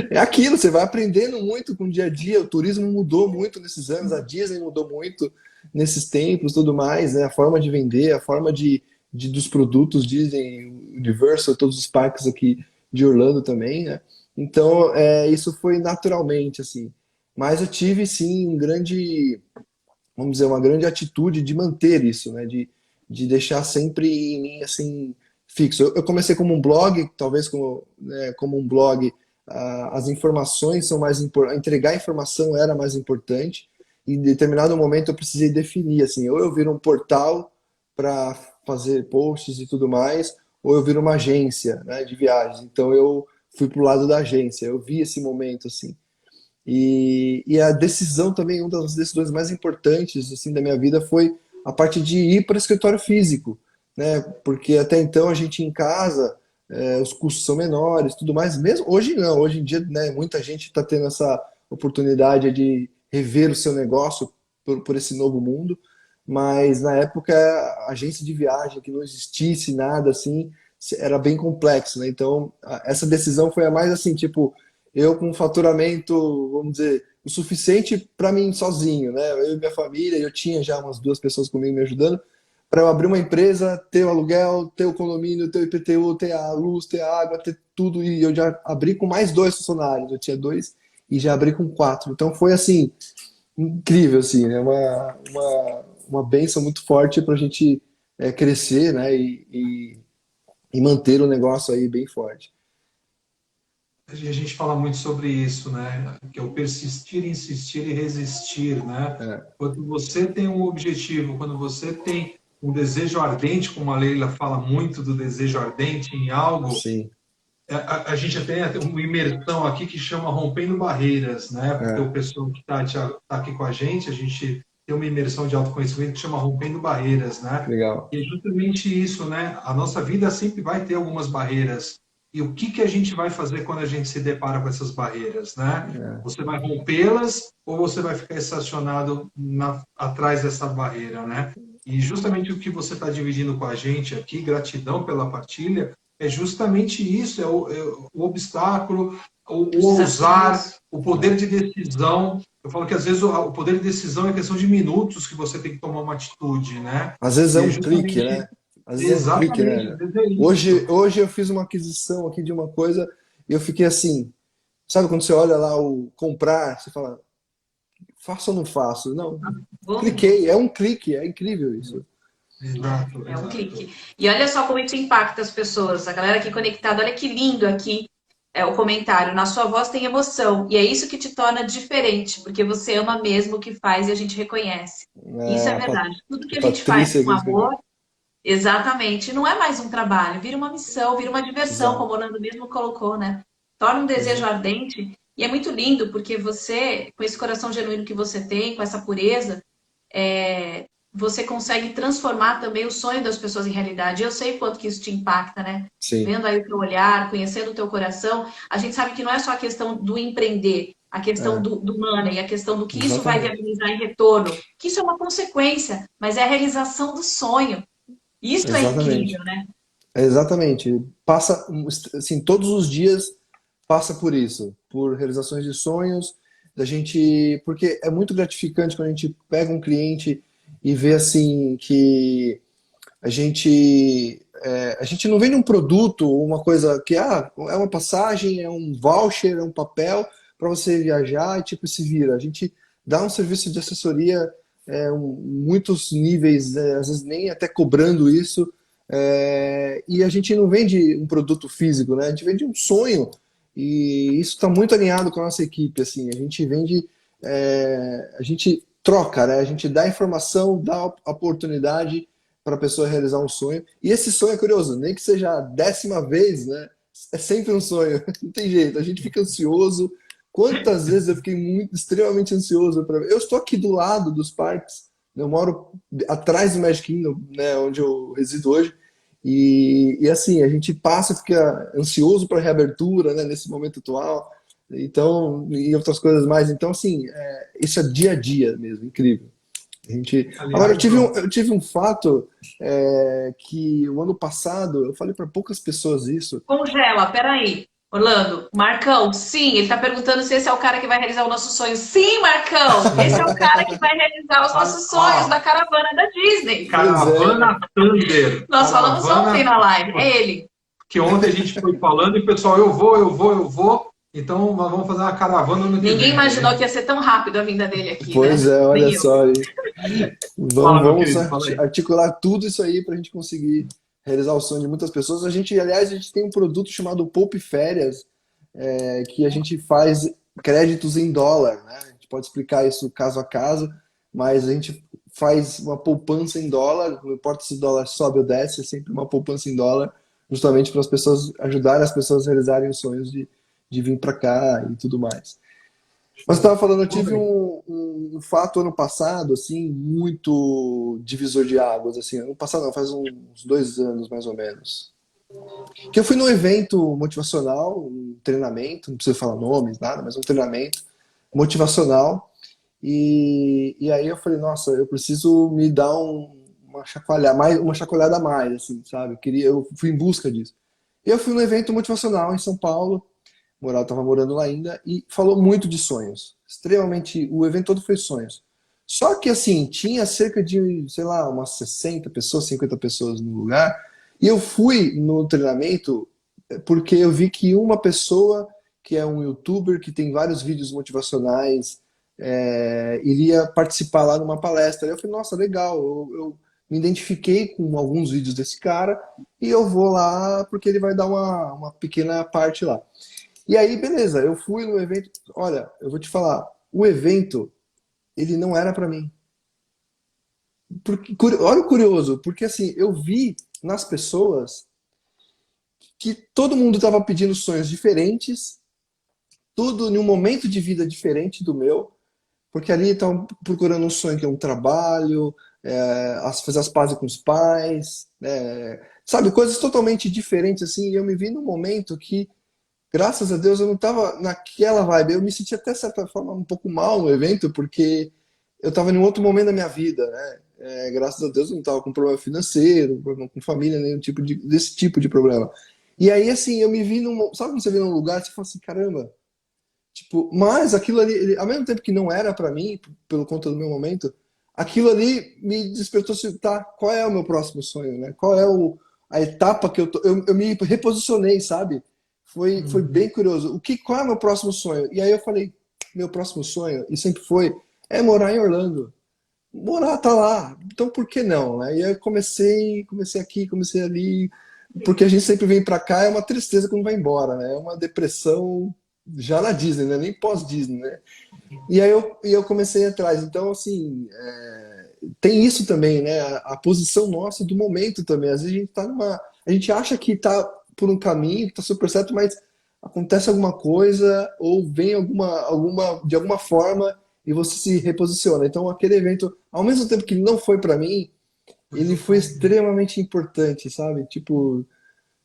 é aquilo, você vai aprendendo muito com o dia a dia. O turismo mudou muito nesses anos, a Disney mudou muito nesses tempos, tudo mais, né? A forma de vender, a forma dos produtos Disney, Universal, todos os parques aqui de Orlando também, né? Então, isso foi naturalmente, assim. Mas eu tive, sim, vamos dizer, uma grande atitude de manter isso, né? De deixar sempre em mim, assim, fixo. Eu comecei como um blog, talvez como um blog, as informações são mais importantes, entregar informação era mais importante, e em determinado momento eu precisei definir, assim, ou eu viro um portal para fazer posts e tudo mais, ou eu viro uma agência, né, de viagens. Então eu fui pro lado da agência, eu vi esse momento, assim. E a decisão também, uma das decisões mais importantes assim da minha vida foi a parte de ir para o escritório físico, né? Porque até então a gente em casa, os custos são menores, tudo mais. Mesmo hoje não, hoje em dia, né, muita gente está tendo essa oportunidade de rever o seu negócio por esse novo mundo. Mas na época a agência de viagem que não existisse nada assim era bem complexo, né? Então essa decisão foi a mais assim, tipo, eu com faturamento, vamos dizer, o suficiente para mim sozinho, né? Eu e minha família, eu tinha já umas 2 pessoas comigo me ajudando, para eu abrir uma empresa, ter o aluguel, ter o condomínio, ter o IPTU, ter a luz, ter a água, ter tudo. E eu já abri com mais 2 funcionários, eu tinha 2 e já abri com 4. Então foi assim, incrível, assim, né? Uma bênção muito forte para a gente crescer, né? E manter o negócio aí bem forte. A gente fala muito sobre isso, né? Que é o persistir, insistir e resistir, né? É, Quando você tem um objetivo, quando você tem um desejo ardente, como a Leila fala muito do desejo ardente em algo, sim. a gente tem uma imersão aqui que chama Rompendo Barreiras, né? Porque É, o pessoal que está aqui com a gente tem uma imersão de autoconhecimento que chama Rompendo Barreiras, né? legal. E é justamente isso, né? A nossa vida sempre vai ter algumas barreiras. E o que a gente vai fazer quando a gente se depara com essas barreiras, né? É. Você vai rompê-las ou você vai ficar estacionado atrás dessa barreira, né? E justamente o que você está dividindo com a gente aqui, gratidão pela partilha, é justamente isso, o obstáculo, o ousar, o poder de decisão. Eu falo que às vezes o poder de decisão é questão de minutos que você tem que tomar uma atitude, né? Às vezes é E é um clique, justamente, né? Às vezes é um clique, exatamente, às né? vezes é Hoje, isso. hoje eu fiz uma aquisição aqui de uma coisa e eu fiquei assim, sabe quando você olha lá o comprar, você fala, faço ou não faço? Não, Vou. cliquei, é um clique, é incrível isso. Exato, É um exato. clique. E olha só como isso impacta as pessoas. A galera aqui conectada, olha que lindo aqui o comentário. Na sua voz tem emoção. E é isso que te torna diferente, porque você ama mesmo o que faz e a gente reconhece. Isso É, é verdade. Tudo que a a gente faz Patrícia com que escreveu. amor, exatamente, não é mais um trabalho, vira uma missão, vira uma diversão, como Exato, o Orlando mesmo colocou, né? Torna um desejo exato. ardente. E é muito lindo, porque você, com esse coração genuíno que você tem, com essa pureza, você consegue transformar também o sonho das pessoas em realidade. Eu sei quanto que isso te impacta, né? Sim, Vendo aí o teu olhar, conhecendo o teu coração, a gente sabe que não é só a questão do empreender, a questão é, do money, a questão do que isso vai exatamente. viabilizar em retorno, que isso é uma consequência, mas é a realização do sonho. Isso é incrível, Exatamente. né? É exatamente. Passa, assim, todos os dias passa por isso, por realizações de sonhos, da gente, porque é muito gratificante quando a gente pega um cliente e vê assim que a gente não vende um produto, uma coisa que é uma passagem, é um voucher, é um papel para você viajar e tipo se vira. A gente dá um serviço de assessoria muitos níveis, às vezes nem até cobrando isso, E a gente não vende um produto físico, né? A gente vende um sonho. E isso está muito alinhado com a nossa equipe, assim. A gente vende, a gente troca, né? A gente dá informação, dá oportunidade para a pessoa realizar um sonho. E esse sonho é curioso, nem que seja a 10ª vez, né? É sempre um sonho, não tem jeito. A gente fica ansioso. Quantas vezes eu fiquei extremamente ansioso para. Eu estou aqui do lado dos parques, né? Eu moro atrás do Magic Kingdom, né? Onde eu resido hoje. E assim, a gente passa, fica ansioso para a reabertura, né? Nesse momento atual. Então, e outras coisas mais. Então, assim, isso é dia a dia mesmo, incrível. Agora, Aliás, eu tive um fato que o ano passado, eu falei para poucas pessoas isso. Congela, peraí. Orlando, Marcão, sim, ele tá perguntando se esse é o cara que vai realizar o nosso sonho. Sim, Marcão, esse é o cara que vai realizar os nossos sonhos da caravana da Disney. Caravana Thunder. Nós falamos ontem na live, é ele. Que ontem a gente foi falando e o pessoal, eu vou. Então nós vamos fazer uma caravana no que vem. Ninguém imaginou que ia ser tão rápido a vinda dele aqui, Pois né? olha só. Vamos querido, articular tudo isso aí para a gente conseguir realizar o sonho de muitas pessoas. Aliás, a gente tem um produto chamado Poupe Férias, que a gente faz créditos em dólar, né? A gente pode explicar isso caso a caso, mas a gente faz uma poupança em dólar, não importa se o dólar sobe ou desce, é sempre uma poupança em dólar, justamente para as pessoas ajudarem as pessoas a realizarem os sonhos de vir para cá e tudo mais. Mas eu estava falando, eu tive um fato ano passado, assim, muito divisor de águas, assim, ano passado não, faz uns 2 anos mais ou menos. Que eu fui num evento motivacional, um treinamento, não preciso falar nomes, nada, mas um treinamento motivacional. E aí eu falei, nossa, eu preciso me dar uma chacoalhada a mais, assim, sabe? Eu fui em busca disso. E eu fui num evento motivacional em São Paulo, estava morando lá ainda, e falou muito de sonhos. Extremamente, o evento todo foi sonhos. Só que, assim, tinha cerca de, sei lá, umas 60 pessoas, 50 pessoas no lugar, e eu fui no treinamento porque eu vi que uma pessoa, que é um youtuber, que tem vários vídeos motivacionais, iria participar lá numa palestra. E eu falei, nossa, legal, eu me identifiquei com alguns vídeos desse cara, e eu vou lá porque ele vai dar uma pequena parte lá. E aí, beleza, eu fui no evento. Olha, eu vou te falar, o evento, ele não era para mim. Olha o curioso, porque assim, eu vi nas pessoas que todo mundo estava pedindo sonhos diferentes, tudo em um momento de vida diferente do meu, porque ali estavam procurando um sonho que é um trabalho, fazer as pazes com os pais, sabe, coisas totalmente diferentes assim. E eu me vi num momento que, graças a Deus, eu não estava naquela vibe. Eu me senti até, de certa forma, um pouco mal no evento, porque eu estava em um outro momento da minha vida, né? Graças a Deus, eu não estava com problema financeiro, problema com família, nenhum desse tipo de problema. E aí, assim, eu me vi Sabe quando você vê num lugar, você fala assim, caramba. Tipo, mas aquilo ali, ao mesmo tempo que não era para mim, pelo conta do meu momento, aquilo ali me despertou assim, tá, qual é o meu próximo sonho, né? Qual é a etapa que eu tô... Eu me reposicionei, sabe? Foi bem curioso. Qual é o meu próximo sonho? E aí eu falei, meu próximo sonho, e sempre foi, é morar em Orlando. Morar, tá lá. Então por que não, né? E aí eu comecei aqui, comecei ali, porque a gente sempre vem pra cá, é uma tristeza quando vai embora, né? É uma depressão já na Disney, né? Nem pós-Disney, né? E aí eu comecei atrás. Então, assim, tem isso também, né? A posição nossa do momento também. Às vezes a gente tá a gente acha que tá por um caminho, que tá super certo, mas acontece alguma coisa ou vem de alguma forma e você se reposiciona. Então, aquele evento, ao mesmo tempo que não foi para mim, ele foi extremamente importante, sabe? Tipo,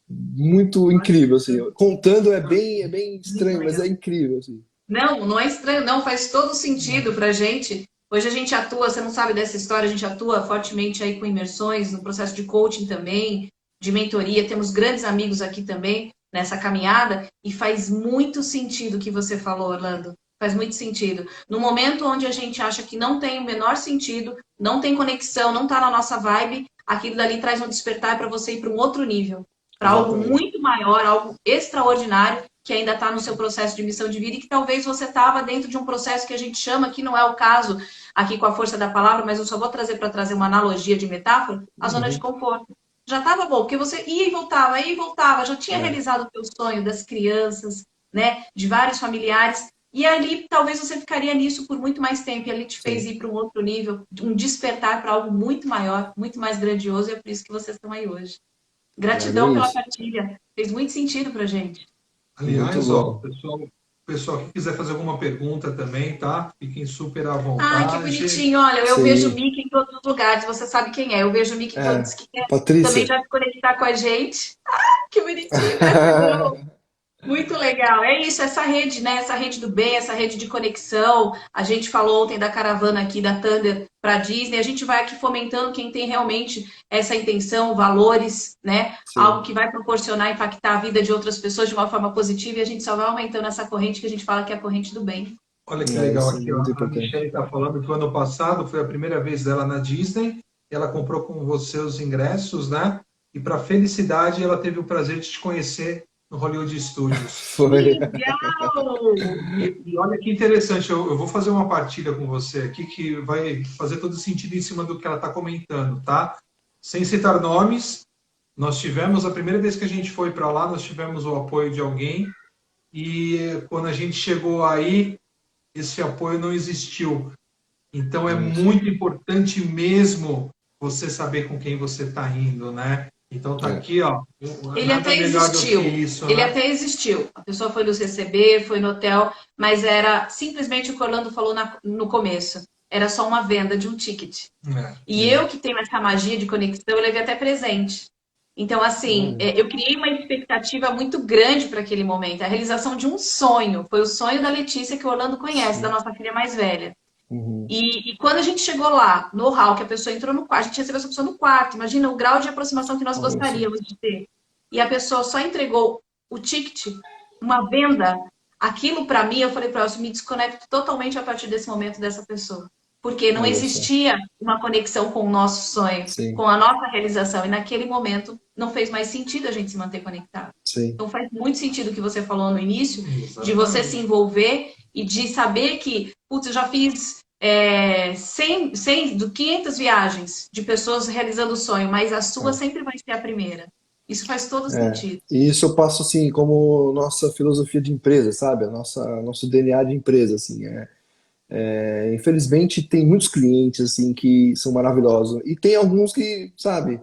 muito incrível, assim. Contando é bem estranho, mas é incrível, assim. Não, não é estranho, não, faz todo sentido pra gente. Hoje a gente atua, você não sabe dessa história, a gente atua fortemente aí com imersões, no processo de coaching também, de mentoria, temos grandes amigos aqui também nessa caminhada, e faz muito sentido o que você falou, Orlando. Faz muito sentido. No momento onde a gente acha que não tem o menor sentido, não tem conexão, não tá na nossa vibe, aquilo dali traz um despertar para você ir para um outro nível, para algo muito maior, algo extraordinário, que ainda está no seu processo de missão de vida e que talvez você estava dentro de um processo que a gente chama, que não é o caso aqui com a força da palavra, mas eu só vou trazer para trazer uma analogia de metáfora, a zona de conforto. já estava bom, porque você ia e voltava, já tinha realizado o teu sonho das crianças, né, de vários familiares, e ali talvez você ficaria nisso por muito mais tempo, e ali te fez Sim. ir para um outro nível, um despertar para algo muito maior, muito mais grandioso, e é por isso que vocês estão aí hoje. É Gratidão bem pela isso. partilha, fez muito sentido pra gente. Muito Aliás, ó, bom. pessoal que quiser fazer alguma pergunta também, tá? Fiquem super à Ai, que vontade. bonitinho. Olha, eu vejo o Sim. Mickey em todos os lugares, você sabe quem é. Eu vejo o Mickey quando É. diz que quer também Patrícia. já se conectar com a gente. Ah, que bonitinho, gratidão. Muito legal. É isso, essa rede, né? Essa rede do bem, essa rede de conexão. A gente falou ontem da caravana aqui da Thunder para Disney. A gente vai aqui fomentando quem tem realmente essa intenção, valores, né? Algo Sim. que vai proporcionar, impactar a vida de outras pessoas de uma forma positiva e a gente só vai aumentando essa corrente que a gente fala que é a corrente do bem. Olha que É, legal isso é aqui, ó. muito A importante. Michelle está falando que o ano passado foi a primeira vez dela na Disney. Ela comprou com você os ingressos, né? E para felicidade, ela teve o prazer de te conhecer no Hollywood Studios. Que Foi. legal! E olha que interessante, eu vou fazer uma partilha com você aqui que vai fazer todo sentido em cima do que ela está comentando, tá? Sem citar nomes, nós tivemos, a primeira vez que a gente foi para lá, nós tivemos o apoio de alguém e quando a gente chegou aí, esse apoio não existiu. Então é Isso. muito importante mesmo você saber com quem você está indo, né? Então tá É. aqui, ó, Ele nada até melhor do que existiu. isso, Ele né? até existiu. A pessoa foi nos receber, foi no hotel, mas era simplesmente o que o Orlando falou no começo. Era só uma venda de um ticket. É. E eu que tenho essa magia de conexão, eu levei até presente. Então, assim, Olha. eu criei uma expectativa muito grande para aquele momento. A realização de um sonho. Foi o sonho da Letícia, que o Orlando conhece, da Sim. nossa filha mais velha. Uhum. E quando a gente chegou lá, no hall, que a pessoa entrou no quarto, a gente recebeu essa pessoa no quarto. Imagina o grau de aproximação que nós Olha só. gostaríamos de ter. E a pessoa só entregou o ticket, uma venda. Aquilo para mim, eu falei para ela, eu me desconecto totalmente a partir desse momento dessa pessoa. Porque não Olha só. existia uma conexão com o nosso sonho, Sim. com a nossa realização. E naquele momento não fez mais sentido a gente se manter conectado. Sim. Então faz muito sentido o que você falou no início, de você se Exatamente. envolver e de saber que, putz, eu já fiz 500 viagens de pessoas realizando o sonho, mas a sua É. sempre vai ser a primeira. Isso faz todo É. sentido. E isso eu passo assim como nossa filosofia de empresa, sabe? Nosso DNA de empresa, assim. Infelizmente tem muitos clientes assim que são maravilhosos e tem alguns que, sabe,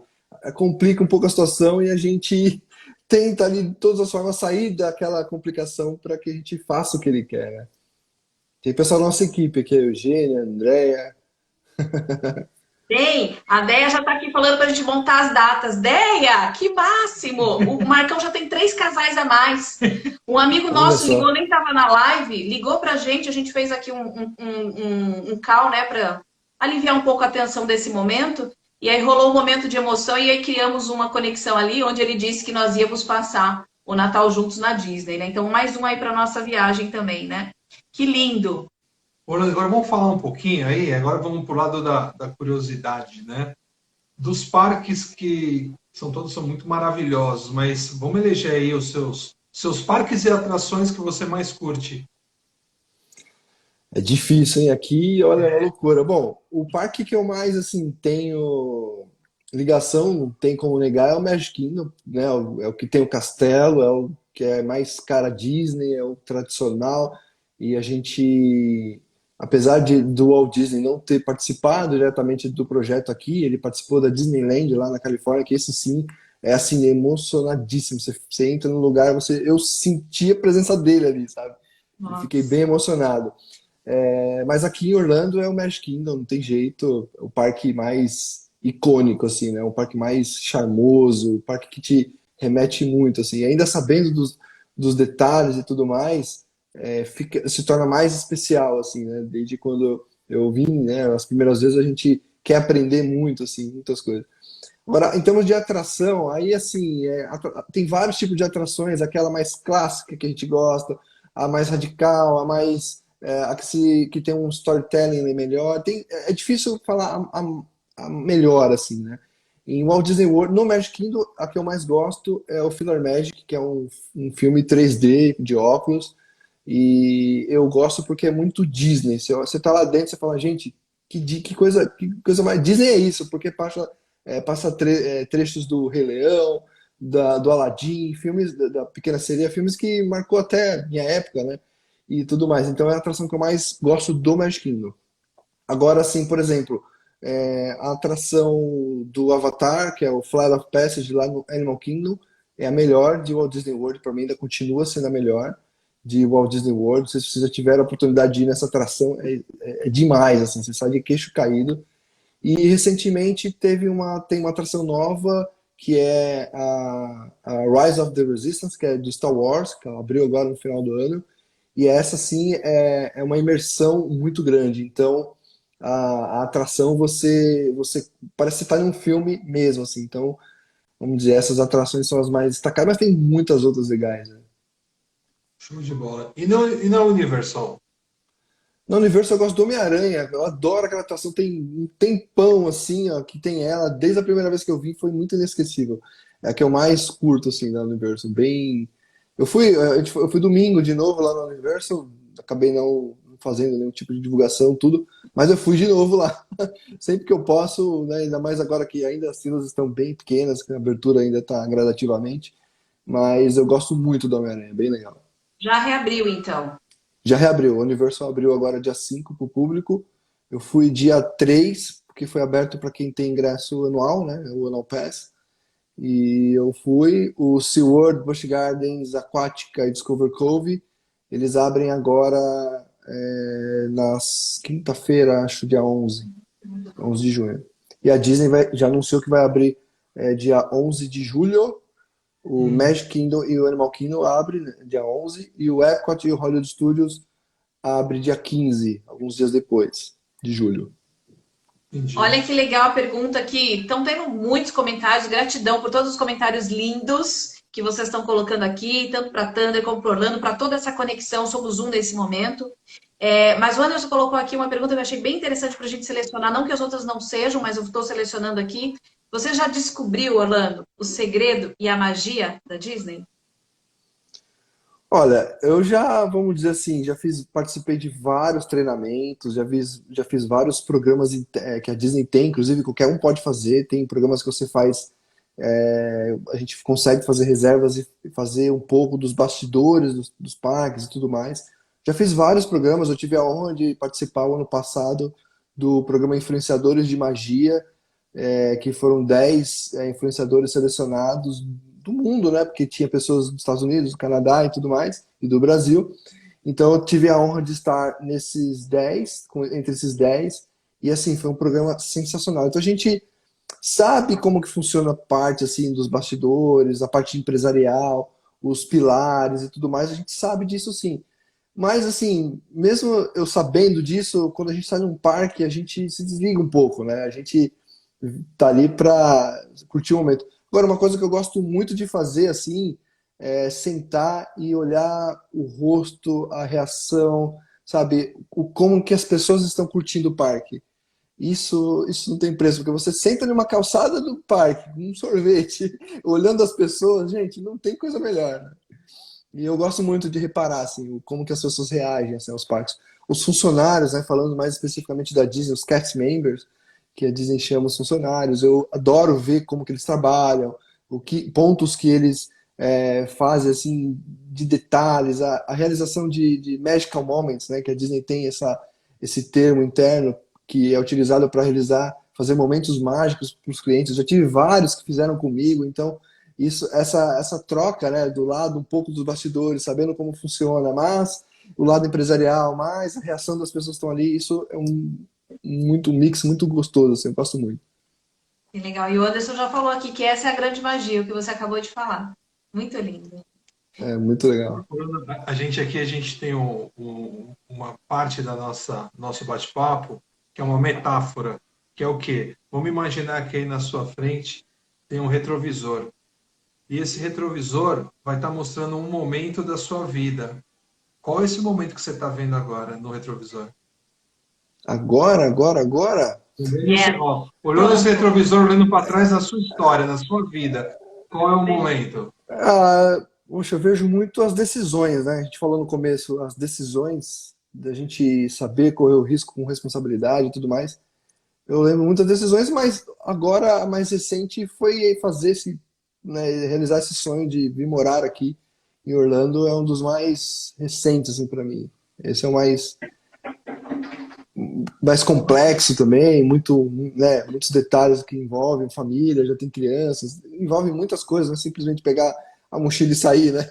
complica um pouco a situação e a gente tenta ali de todas as formas sair daquela complicação para que a gente faça o que ele quer, né? Tem pessoal da nossa equipe aqui, a Eugênia, a Andrea. Bem, a Deia já está aqui falando para a gente montar as datas. Deia, que máximo! O Marcão já tem 3 casais a mais. Um amigo Olha nosso ligou, só. nem estava na live, ligou para a gente fez aqui um call, né, para aliviar um pouco a tensão desse momento. E aí rolou um momento de emoção e aí criamos uma conexão ali, onde ele disse que nós íamos passar o Natal juntos na Disney, né? Então, mais um aí para nossa viagem também, né? Que lindo! Orlando, agora vamos falar um pouquinho aí, agora vamos para o lado da curiosidade, né? Dos parques que são muito maravilhosos, mas vamos eleger aí os seus parques e atrações que você mais curte. É difícil, hein? Aqui, olha, é uma loucura. Bom, o parque que eu mais, assim, tenho ligação, não tem como negar, é o Magic Kingdom, né? É o que tem o castelo, é o que é mais cara Disney, é o tradicional. E a gente, apesar do Walt Disney não ter participado diretamente do projeto aqui, ele participou da Disneyland lá na Califórnia, que esse sim é, assim, emocionadíssimo. Você entra no lugar, eu senti a presença dele ali, sabe? E fiquei bem Nossa. emocionado. Mas aqui em Orlando é o Magic Kingdom, não tem jeito. É o parque mais icônico, assim, né? O parque mais charmoso, o parque que te remete muito, assim. E ainda sabendo dos detalhes e tudo mais, se torna mais especial, assim, né? Desde quando eu vim, né? As primeiras vezes a gente quer aprender muito, assim, muitas coisas. Agora, em termos de atração, aí, assim, tem vários tipos de atrações, aquela mais clássica que a gente gosta, a mais radical, a mais que tem um storytelling melhor. É difícil falar a melhor, assim, né? Em Walt Disney World, no Magic Kingdom, a que eu mais gosto é o Filler Magic, que é um filme 3D de óculos. E eu gosto porque é muito Disney. Você tá lá dentro, você fala, gente, que coisa mais Disney é isso? Porque passa passa trechos do Rei Leão, do Aladdin, filmes da Pequena Sereia, filmes que marcou até minha época, né? E tudo mais. Então é a atração que eu mais gosto do Magic Kingdom. Agora, assim, por exemplo, a atração do Avatar, que é o Flight of Passage lá no Animal Kingdom, é a melhor de Walt Disney World, para mim ainda continua sendo a melhor de Walt Disney World. Se vocês já tiveram a oportunidade de ir nessa atração, é demais, assim, você sai de queixo caído. E recentemente tem uma atração nova que é a Rise of the Resistance, que é de Star Wars, que ela abriu agora no final do ano. E essa sim é uma imersão muito grande. Então a atração você parece que está em um filme mesmo, assim. Então, vamos dizer, essas atrações são as mais destacadas, mas tem muitas outras legais, né? Show de bola. E na Universal? Na Universal eu gosto do Homem-Aranha, eu adoro aquela atração, tem um tempão assim, ó, que tem ela, desde a primeira vez que eu vi foi muito inesquecível. É a que eu mais curto assim da Universal, bem. Eu fui domingo de novo lá na Universal, acabei não fazendo nenhum tipo de divulgação, tudo, mas eu fui de novo lá. Sempre que eu posso, né, ainda mais agora que ainda as filas estão bem pequenas, que a abertura ainda está gradativamente, mas eu gosto muito do Homem-Aranha, bem legal. Já reabriu, então. Já reabriu. O Universal abriu agora dia 5 para o público. Eu fui dia 3 porque foi aberto para quem tem ingresso anual, né? O Annual Pass. E eu fui. O SeaWorld, Busch Gardens, Aquática e Discover Cove, eles abrem agora nas quinta-feira, acho, dia 11 de junho. E a Disney já anunciou que vai abrir dia 11 de julho. O Magic Kingdom e o Animal Kingdom abrem, né, dia 11 e o Epcot e o Hollywood Studios abre dia 15, alguns dias depois, de julho. Entendi. Olha que legal a pergunta aqui. Estão tendo muitos comentários. Gratidão por todos os comentários lindos que vocês estão colocando aqui, tanto para Thunder como para Orlando, para toda essa conexão. Somos um desse momento. Mas o Anderson colocou aqui uma pergunta que eu achei bem interessante para a gente selecionar. Não que as outras não sejam, mas eu estou selecionando aqui. Você já descobriu, Orlando, o segredo e a magia da Disney? Olha, eu já, vamos dizer assim, participei de vários treinamentos, já fiz vários programas que a Disney tem, inclusive qualquer um pode fazer, tem programas que você faz, a gente consegue fazer reservas e fazer um pouco dos bastidores dos parques e tudo mais. Já fiz vários programas, eu tive a honra de participar o ano passado do programa Influenciadores de Magia, que foram 10 influenciadores selecionados do mundo, né? Porque tinha pessoas dos Estados Unidos, do Canadá e tudo mais, e do Brasil. Então eu tive a honra de estar entre esses 10, e assim, foi um programa sensacional. Então a gente sabe como que funciona a parte assim dos bastidores, a parte empresarial, os pilares e tudo mais, a gente sabe disso sim. Mas assim, mesmo eu sabendo disso, quando a gente sai num parque, a gente se desliga um pouco, né? A gente tá ali para curtir o momento. Agora, uma coisa que eu gosto muito de fazer, assim, é sentar e olhar o rosto, a reação, sabe? Como que as pessoas estão curtindo o parque. Isso não tem preço, porque você senta numa calçada do parque, com um sorvete, olhando as pessoas, gente, não tem coisa melhor, né? E eu gosto muito de reparar, assim, como que as pessoas reagem, assim, aos parques. Os funcionários, né, falando mais especificamente da Disney, os cast members, que a Disney chama os funcionários. Eu adoro ver como que eles trabalham, pontos que eles fazem assim de detalhes, a realização de magical moments, né? Que a Disney tem esse termo interno que é utilizado para fazer momentos mágicos para os clientes. Eu já tive vários que fizeram comigo, então essa troca, né? Do lado um pouco dos bastidores, sabendo como funciona, mas o lado empresarial, mais a reação das pessoas que estão ali, isso é um mix muito gostoso, assim, eu gosto muito. Que legal. E o Anderson já falou aqui que essa é a grande magia, o que você acabou de falar. Muito lindo. É muito legal. A gente tem uma parte da nosso bate-papo que é uma metáfora, que é o quê? Vamos imaginar que aí na sua frente tem um retrovisor. E esse retrovisor vai estar mostrando um momento da sua vida. Qual é esse momento que você está vendo agora no retrovisor? Agora? Olhando esse retrovisor, olhando para trás na sua história, na sua vida, qual é o momento? Poxa, eu vejo muito as decisões, né? A gente falou no começo, as decisões da gente saber correr o risco com responsabilidade e tudo mais. eu lembro muitas decisões, mas agora a mais recente foi fazer esse, né, realizar esse sonho de vir morar aqui em Orlando é um dos mais recentes assim para mim. Esse é o mais complexo também, muito, né, muitos detalhes que envolvem família, já tem crianças, envolve muitas coisas, não é simplesmente pegar a mochila e sair, né?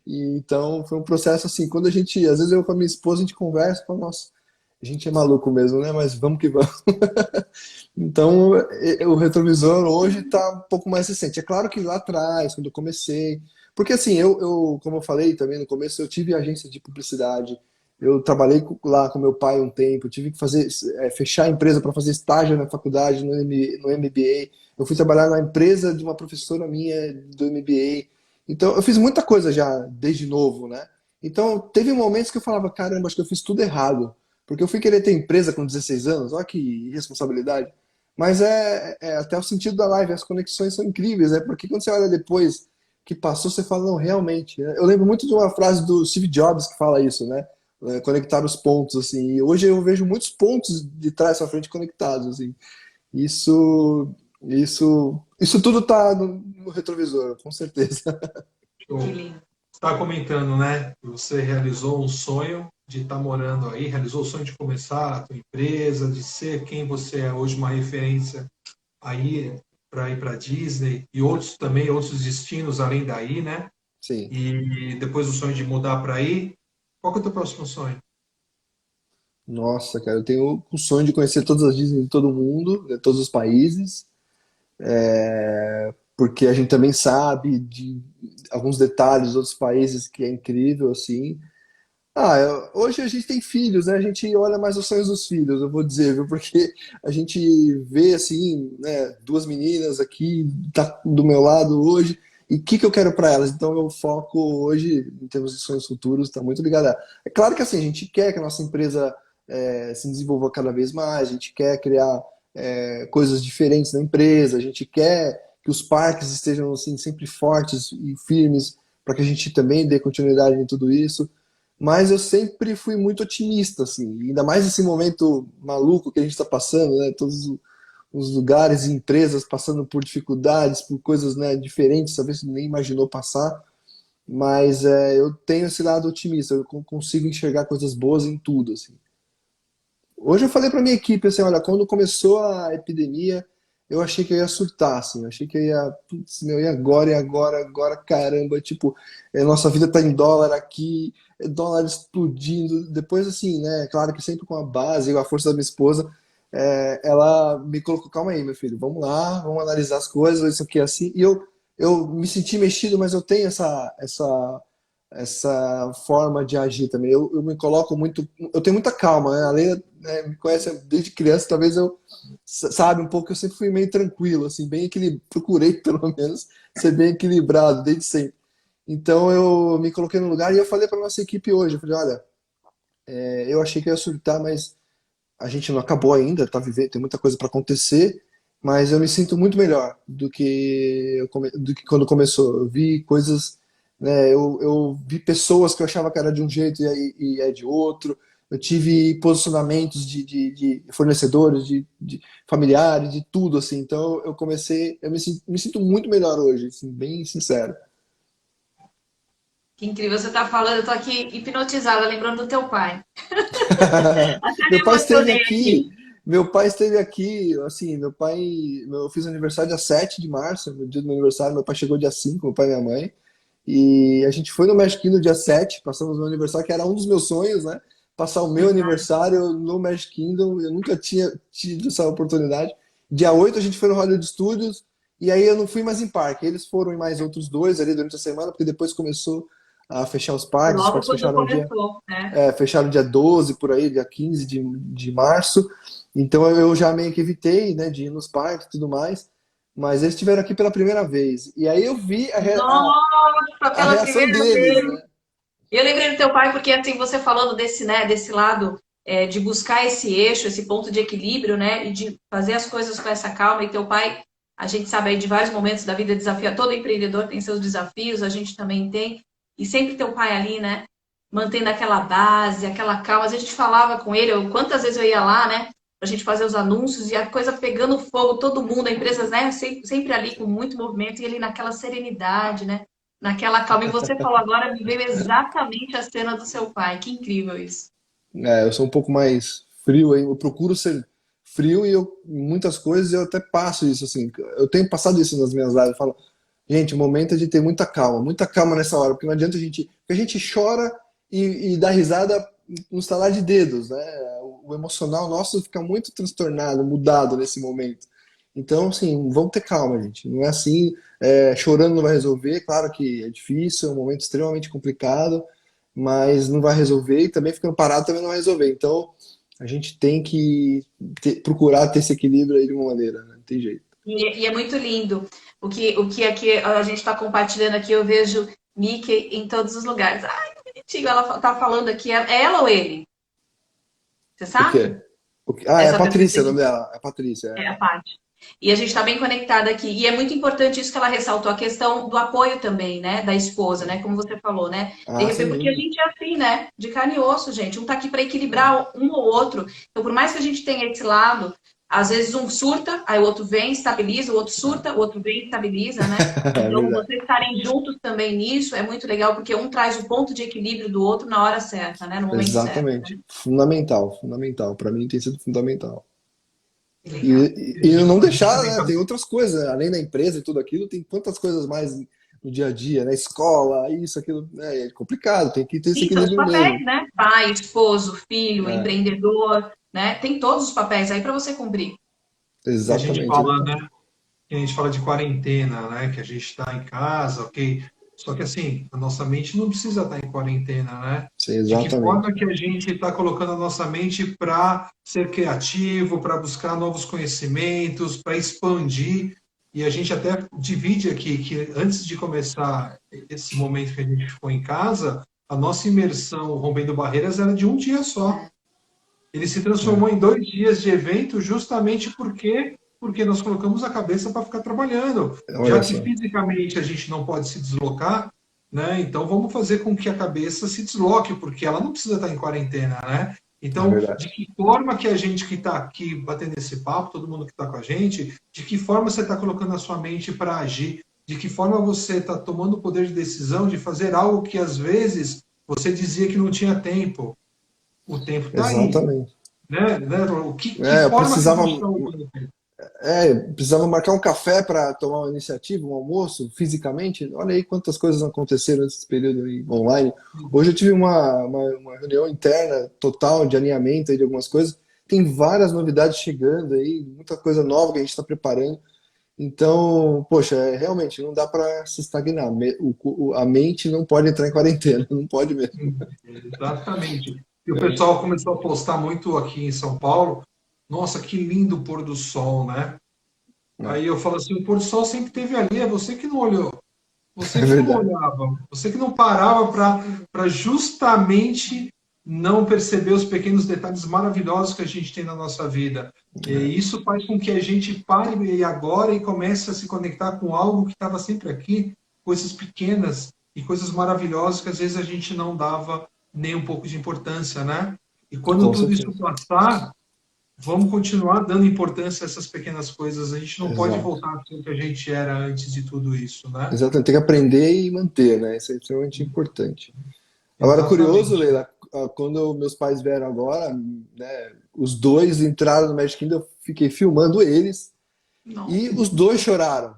E, então foi um processo assim, quando a gente, às vezes eu com a minha esposa a gente conversa, fala, nossa, a gente é maluco mesmo, né? Mas vamos que vamos. Então, o retrovisor hoje está um pouco mais recente. É claro que lá atrás, quando eu comecei, porque assim, como eu falei também no começo, eu tive agência de publicidade, eu trabalhei lá com meu pai um tempo, eu tive que fazer, fechar a empresa para fazer estágio na faculdade, no MBA. Eu fui trabalhar na empresa de uma professora minha do MBA. Então, eu fiz muita coisa já desde novo, né? Então, teve momentos que eu falava, caramba, acho que eu fiz tudo errado. Porque eu fui querer ter empresa com 16 anos, olha que responsabilidade. Mas é até o sentido da live, as conexões são incríveis, né? Porque quando você olha depois que passou, você fala, não, realmente. Né? Eu lembro muito de uma frase do Steve Jobs que fala isso, né? Conectar os pontos, assim. E hoje eu vejo muitos pontos de trás para frente conectados, assim. Isso, isso tudo tá no retrovisor, com certeza. Show. Que lindo. Você está comentando, né? Que você realizou um sonho de estar morando aí, realizou o sonho de começar a tua empresa, de ser quem você é hoje, uma referência aí para ir para Disney e outros também, outros destinos além daí, né? Sim. E depois o sonho de mudar para aí. Qual que é o teu próximo sonho? Nossa, cara, eu tenho o sonho de conhecer todas as Disney de todo mundo, de todos os países, porque a gente também sabe de alguns detalhes dos outros países que é incrível, assim. Hoje a gente tem filhos, né? A gente olha mais os sonhos dos filhos, eu vou dizer, viu? Porque a gente vê, assim, né, duas meninas aqui, tá do meu lado hoje, e o que eu quero para elas? Então, meu foco hoje, em termos de sonhos futuros, está muito ligado a... É claro que, assim, a gente quer que a nossa empresa se desenvolva cada vez mais, a gente quer criar coisas diferentes na empresa, a gente quer que os parques estejam, assim, sempre fortes e firmes, para que a gente também dê continuidade em tudo isso. Mas eu sempre fui muito otimista, assim, ainda mais nesse momento maluco que a gente está passando, né? Todos os lugares e empresas passando por dificuldades, por coisas, né, diferentes, talvez nem imaginou passar. Mas eu tenho esse lado otimista, eu consigo enxergar coisas boas em tudo, assim. Hoje eu falei para minha equipe assim, olha, quando começou a epidemia, eu achei que eu ia surtar, assim, eu achei que eu ia, putz, meu, e agora, caramba, tipo, nossa vida tá em dólar aqui, dólar explodindo. Depois, assim, né, claro que sempre com a base, com a força da minha esposa, ela me colocou, calma aí, meu filho, vamos lá, vamos analisar as coisas, isso aqui é assim. E eu me senti mexido, mas eu tenho essa forma de agir também. Eu me coloco muito, eu tenho muita calma, né? A Leila, né, me conhece desde criança, talvez eu sabe um pouco, eu sempre fui meio tranquilo, assim, bem equilibrado, procurei pelo menos ser bem equilibrado desde sempre. Então eu me coloquei no lugar e eu falei para nossa equipe hoje, eu falei, olha, eu achei que eu ia surtar, mas a gente não acabou ainda, tá vivendo, tem muita coisa para acontecer, mas eu me sinto muito melhor do que quando começou. Eu vi coisas, né, eu vi pessoas que eu achava que era de um jeito e é de outro. Eu tive posicionamentos de fornecedores, de familiares, de tudo, assim. Então eu comecei, me sinto muito melhor hoje, assim, bem sincero. Que incrível, você tá falando, eu tô aqui hipnotizada, lembrando do teu pai. Até me Meu pai esteve emocionei aqui, aqui. meu pai esteve aqui, assim, eu fiz aniversário dia 7 de março, no dia do meu aniversário, meu pai chegou dia 5, meu pai e minha mãe, e a gente foi no Magic Kingdom dia 7, passamos o meu aniversário, que era um dos meus sonhos, né? Passar o meu aniversário no Magic Kingdom, eu nunca tinha tido essa oportunidade. Dia 8 a gente foi no Hollywood Studios, e aí eu não fui mais em parque, eles foram em mais outros dois ali durante a semana, porque depois começou a fechar os Logo parques quando fecharam dia começou, né? fecharam dia 12 por aí, dia 15 de março. Então eu já meio que evitei, né, de ir nos parques e tudo mais. Mas eles estiveram aqui pela primeira vez. E aí eu vi Nossa, a pela reação primeira deles, vez. né? Eu lembrei do teu pai porque assim você falando desse, né, desse lado de buscar esse eixo, esse ponto de equilíbrio, né, e de fazer as coisas com essa calma. E teu pai, a gente sabe aí de vários momentos da vida desafia, todo empreendedor tem seus desafios, a gente também tem. E sempre teu pai ali, né, mantendo aquela base, aquela calma. A gente falava com ele, quantas vezes eu ia lá, né? pra gente fazer os anúncios e a coisa pegando fogo, todo mundo, a empresa, né, sempre ali com muito movimento e ele naquela serenidade, né? Naquela calma. E você falou agora, me veio exatamente a cena do seu pai. Que incrível isso. Eu sou um pouco mais frio, hein? Eu procuro ser frio e muitas coisas eu até passo isso, assim. Eu tenho passado isso nas minhas lives. Eu falo, gente, o momento é de ter muita calma nessa hora, porque não adianta porque a gente chora e dá risada no estalar de dedos, né? O emocional nosso fica muito transtornado, mudado nesse momento. Então, assim, vamos ter calma, gente. Não é assim, chorando não vai resolver. Claro que é difícil, é um momento extremamente complicado, mas não vai resolver e também ficando parado também não vai resolver. Então, a gente tem que procurar ter esse equilíbrio aí de uma maneira, né? Não tem jeito. E é muito lindo. O que aqui a gente está compartilhando aqui, eu vejo Mickey em todos os lugares. Ai, que bonitinho. Ela tá falando aqui, é ela ou ele? Você O sabe? quê? É a Essa pessoa Patrícia, o nome dela. É a Patrícia. é a Paty. E a gente está bem conectada aqui. E é muito importante isso que ela ressaltou, a questão do apoio também, né? Da esposa, né? Como você falou, né? De Ah, sem repente, porque a dúvida. gente é assim, né? De carne e osso, gente. Um tá aqui para equilibrar um ou outro. Então, por mais que a gente tenha esse lado, às vezes um surta, aí o outro vem, estabiliza, o outro surta, o outro vem, estabiliza, né? É Então, verdade. vocês estarem juntos também nisso é muito legal, porque um traz o ponto de equilíbrio do outro na hora certa, né? No momento certo. Exatamente. Fundamental, fundamental. Para mim tem sido fundamental. Legal. E não deixar, né? Tem outras coisas, além da empresa e tudo aquilo, tem quantas coisas mais no dia a dia, na escola, isso, aquilo, né? É complicado, tem que ter esse Sim, são os equilíbrio papéis, mesmo. né? Pai, esposo, filho, É, empreendedor, né? Tem todos os papéis aí para você cumprir. Que a gente exatamente, fala, exatamente. né? Que a gente fala de quarentena, né? Que a gente está em casa, ok. Só que assim, a nossa mente não precisa estar em quarentena, né? Sim, De que exatamente. forma que a gente está colocando a nossa mente para ser criativo, para buscar novos conhecimentos, para expandir. E a gente até divide aqui que antes de começar esse momento que a gente ficou em casa, a nossa imersão rompendo barreiras era de um dia só. Ele se transformou É, em 2 dias de evento justamente porque nós colocamos a cabeça para ficar trabalhando. Já olha que só, fisicamente a gente não pode se deslocar, né? Então vamos fazer com que a cabeça se desloque, porque ela não precisa estar em quarentena, né? é Então, verdade. de que forma que a gente que está aqui batendo esse papo, todo mundo que está com a gente, de que forma você está colocando a sua mente para agir? De que forma você está tomando o poder de decisão de fazer algo que às vezes você dizia que não tinha tempo? O tempo está aí, Exatamente. né? Que Eu forma que a precisava, gente está usando o tempo? precisava marcar um café para tomar uma iniciativa, um almoço, fisicamente. Olha aí quantas coisas aconteceram nesse período aí, online. Hoje eu tive uma reunião interna total de alinhamento aí de algumas coisas. Tem várias novidades chegando aí, muita coisa nova que a gente está preparando. Então, poxa, realmente não dá para se estagnar. A mente não pode entrar em quarentena, não pode mesmo. Exatamente. E o pessoal começou a postar muito aqui em São Paulo. Nossa, que lindo o pôr do sol, né? É, Aí eu falo assim, o pôr do sol sempre teve ali, é você que não olhou. Você é que não verdade. olhava, você que não parava para justamente não perceber os pequenos detalhes maravilhosos que a gente tem na nossa vida. E isso faz com que a gente pare agora e comece a se conectar com algo que estava sempre aqui, coisas pequenas e coisas maravilhosas que às vezes a gente não dava nem um pouco de importância, né? E quando Com tudo isso certeza. passar, vamos continuar dando importância a essas pequenas coisas. A gente não pode Exato. voltar a ser o que a gente era antes de tudo isso, né? Exatamente. Tem que aprender e manter, né? Isso é extremamente importante. Agora, curioso, Exatamente. Leila, quando meus pais vieram agora, né, os dois entraram no Magic Kingdom, eu fiquei filmando eles Não. e os dois choraram.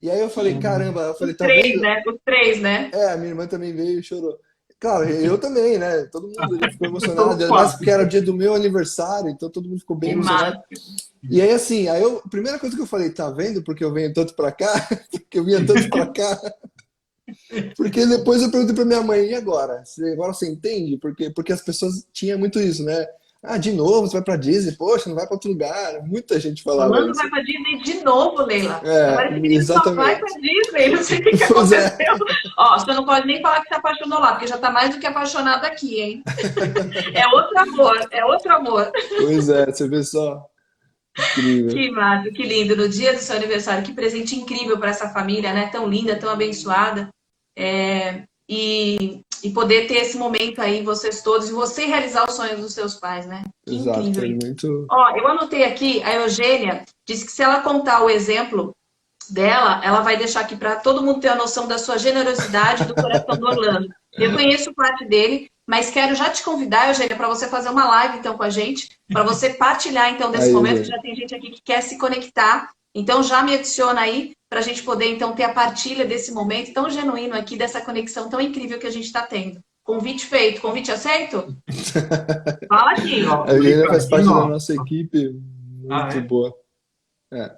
E aí eu falei, caramba, eu Os falei, tá três, vendo? né? Os três, né? A minha irmã também veio e chorou. Claro, eu também, né? Todo mundo ali ficou emocionado, Todos ainda mais quatro. porque era o dia do meu aniversário, então todo mundo ficou bem Que emocionado. massa. E aí, assim, a primeira coisa que eu falei, tá vendo porque eu venho tanto pra cá? Porque eu vinha tanto pra cá? Porque depois eu perguntei pra minha mãe, e agora? Agora você entende? Porque as pessoas tinham muito isso, né? Ah, de novo, você vai pra Disney? Poxa, não vai pra outro lugar. Muita gente falava Orlando isso. vai pra Disney de novo, Leila. É, Agora esse menino só vai pra exatamente. Disney. Não sei o que que Pois aconteceu. é, Ó, você não pode nem falar que se apaixonou lá, porque já tá mais do que apaixonado aqui, hein? É outro amor, é outro amor. pois é, você vê só. Incrível. Que massa, que lindo. No dia do seu aniversário, que presente incrível para essa família, né? Tão linda, tão abençoada. E e poder ter esse momento aí, vocês todos, e você realizar os sonhos dos seus pais, né? Que Exato, incrível. foi muito. Ó, eu anotei aqui, a Eugênia disse que se ela contar o exemplo dela, ela vai deixar aqui para todo mundo ter a noção da sua generosidade do coração do Orlando. Eu conheço parte dele, mas quero já te convidar, Eugênia, para você fazer uma live então com a gente, para você partilhar então desse Aí, momento, que Eugênia. já tem gente aqui que quer se conectar. Então já me adiciona aí para a gente poder então ter a partilha desse momento tão genuíno aqui, dessa conexão tão incrível que a gente está tendo. Convite feito, convite aceito? Fala aqui. A Eugênia faz parte da Ricardinho, nossa equipe, muito é? boa. É.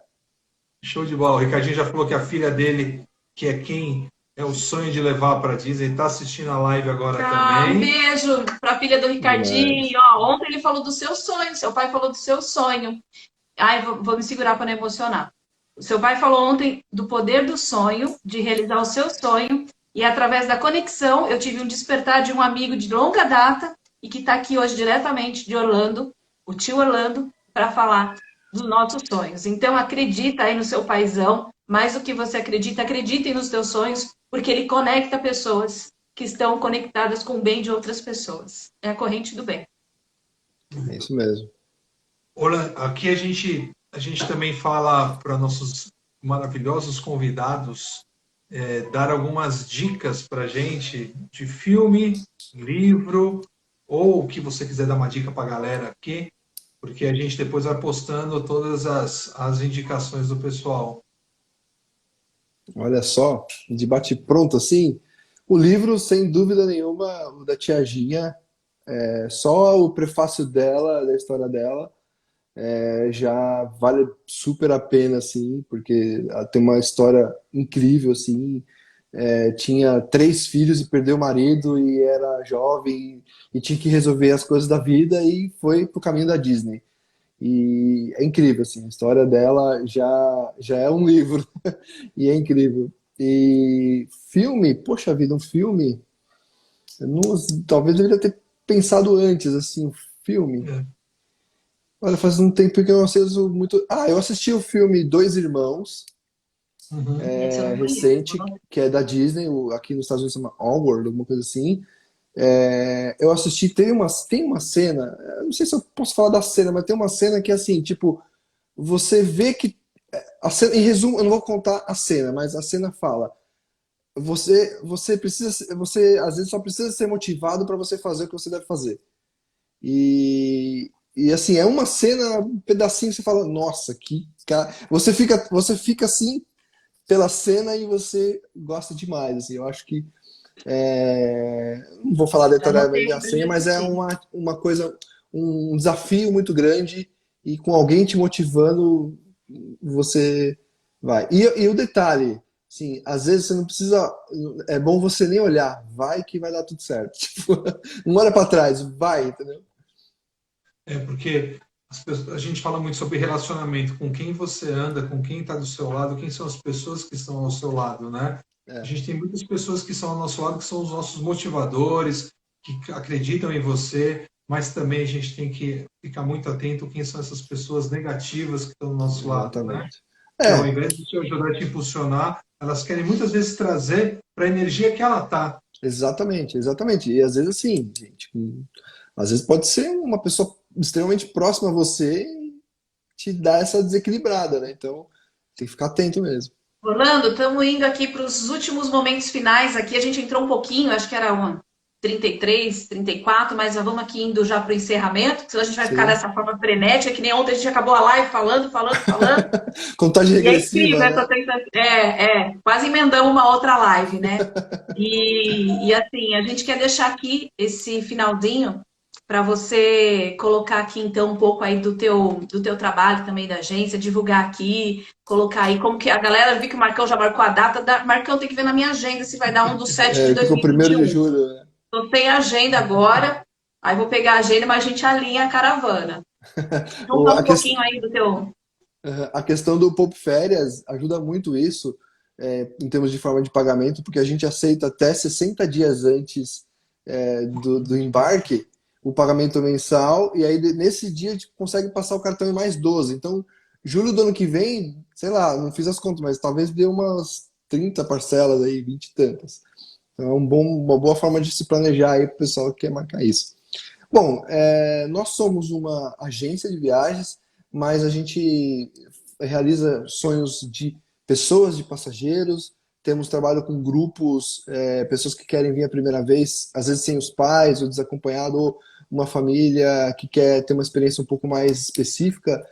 Show de bola. O Ricardinho já falou que a filha dele, que é quem é o sonho de levar para Disney, está assistindo a live agora Um também. beijo para a filha do Ricardinho. Ó, ontem ele falou do seu sonho, seu pai falou do seu sonho. Ai, vou me segurar para não emocionar. O seu pai falou ontem do poder do sonho, de realizar o seu sonho, e através da conexão eu tive um despertar de um amigo de longa data e que está aqui hoje diretamente de Orlando, o tio Orlando, para falar dos nossos sonhos. Então acredita aí no seu paizão, mais do que você acredita, acreditem nos teus sonhos, porque ele conecta pessoas que estão conectadas com o bem de outras pessoas. É a corrente do bem. É isso mesmo. Orlando, aqui a gente também fala para nossos maravilhosos convidados dar algumas dicas para a gente de filme, livro, ou o que você quiser dar uma dica para a galera aqui, porque a gente depois vai postando todas as indicações do pessoal. Olha só, de bate-pronto assim, o livro, sem dúvida nenhuma, o da Tia Ginha, só o prefácio dela, da história dela, já vale super a pena, assim, porque ela tem uma história incrível, assim. Tinha 3 filhos e perdeu o marido e era jovem e tinha que resolver as coisas da vida e foi pro caminho da Disney. E é incrível, assim, a história dela já é um livro e é incrível. E filme, poxa vida, um filme, eu talvez eu deveria ter pensado antes, assim, um filme. Olha, faz um tempo que eu não assisto muito. Eu assisti o filme Dois Irmãos, Esse eu não conheço. recente, que é da Disney, aqui nos Estados Unidos chama Onward, alguma coisa assim. Eu assisti, tem uma cena, eu não sei se eu posso falar da cena, mas tem uma cena que é assim, tipo, você vê que a cena, em resumo, eu não vou contar a cena, mas a cena fala, você precisa, você às vezes só precisa ser motivado para você fazer o que você deve fazer. E assim, é uma cena, um pedacinho, você fala, nossa, que cara. Você fica assim pela cena e você gosta demais. Assim, eu acho que não vou falar detalhadamente da senha, mas é uma coisa, um desafio muito grande e com alguém te motivando, você vai. E o detalhe, assim, às vezes você não precisa, é bom você nem olhar, vai que vai dar tudo certo. Tipo, não olha para trás, vai, entendeu? Porque a gente fala muito sobre relacionamento, com quem você anda, com quem está do seu lado, quem são as pessoas que estão ao seu lado, né? A gente tem muitas pessoas que são ao nosso lado, que são os nossos motivadores, que acreditam em você, mas também a gente tem que ficar muito atento quem são essas pessoas negativas que estão do nosso lado, né? Que ao invés de te ajudar a te impulsionar, elas querem muitas vezes trazer para a energia que ela tá. Exatamente, exatamente. E às vezes assim, gente, às vezes pode ser uma pessoa extremamente próxima a você e te dar essa desequilibrada, né? Então, tem que ficar atento mesmo. Orlando, estamos indo aqui para os últimos momentos finais. Aqui a gente entrou um pouquinho, acho que era 33, 34, mas já vamos aqui indo já para o encerramento, senão a gente vai ficar dessa forma frenética, que nem ontem a gente acabou a live falando. Contagem regressiva, é incrível, né? Quase emendamos uma outra live, né? E assim, a gente quer deixar aqui esse finalzinho para você colocar aqui, então, um pouco aí do teu trabalho também da agência, divulgar aqui, colocar aí como que a galera viu que o Marcão já marcou a data. Marcão, tem que ver na minha agenda se vai dar um do 7 de 2021. Ficou 1º de julho, né? Tô sem agenda agora, aí vou pegar a agenda, mas a gente alinha a caravana. Então, fala um pouquinho aí do teu... A questão do Poupe Férias ajuda muito isso, em termos de forma de pagamento, porque a gente aceita até 60 dias antes do embarque o pagamento mensal, e aí nesse dia a gente consegue passar o cartão em mais 12. Então, julho do ano que vem, sei lá, não fiz as contas, mas talvez dê umas 30 parcelas aí, 20 e tantas. Então é uma boa forma de se planejar aí para o pessoal que quer marcar isso. Bom, nós somos uma agência de viagens, mas a gente realiza sonhos de pessoas, de passageiros. Temos trabalho com grupos, pessoas que querem vir a primeira vez, às vezes sem os pais, ou desacompanhado, ou uma família que quer ter uma experiência um pouco mais específica,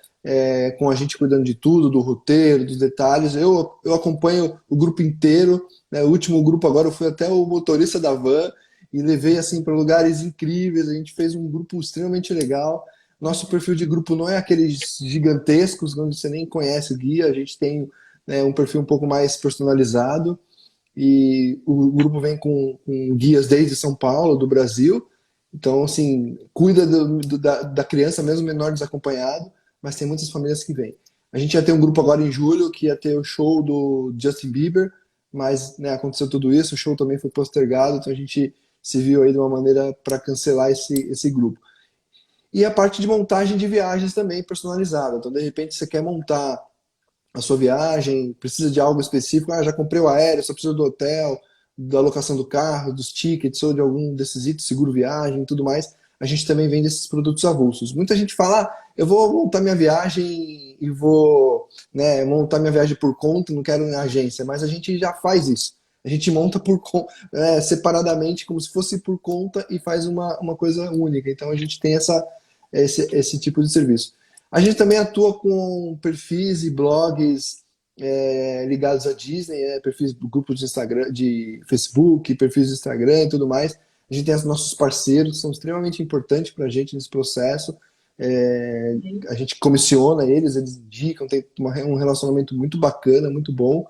com a gente cuidando de tudo, do roteiro, dos detalhes. Eu acompanho o grupo inteiro, né? O último grupo agora eu fui até o motorista da van, e levei assim para lugares incríveis. A gente fez um grupo extremamente legal. Nosso perfil de grupo não é aqueles gigantescos onde você nem conhece o guia. A gente tem, né, um perfil um pouco mais personalizado, e o grupo vem com guias desde São Paulo, do Brasil. Então, assim, cuida da criança, mesmo menor desacompanhado, mas tem muitas famílias que vêm. A gente ia ter um grupo agora em julho que ia ter o show do Justin Bieber, mas, né, aconteceu tudo isso, o show também foi postergado, então a gente se viu aí de uma maneira para cancelar esse grupo. E a parte de montagem de viagens também personalizada. Então, de repente, você quer montar a sua viagem, precisa de algo específico, já comprei o aéreo, só precisa do hotel, da locação do carro, dos tickets, ou de algum desses itens, seguro viagem e tudo mais. A gente também vende esses produtos avulsos. Muita gente fala, eu vou montar minha viagem e vou, né, montar minha viagem por conta, não quero na agência, mas a gente já faz isso. A gente monta separadamente, como se fosse por conta, e faz uma coisa única. Então a gente tem esse tipo de serviço. A gente também atua com perfis e blogs ligados à Disney, perfis do grupo de Instagram, de Facebook, perfis de Instagram e tudo mais. A gente tem os nossos parceiros, que são extremamente importantes para a gente nesse processo. A gente comissiona eles indicam, tem um relacionamento muito bacana, muito bom.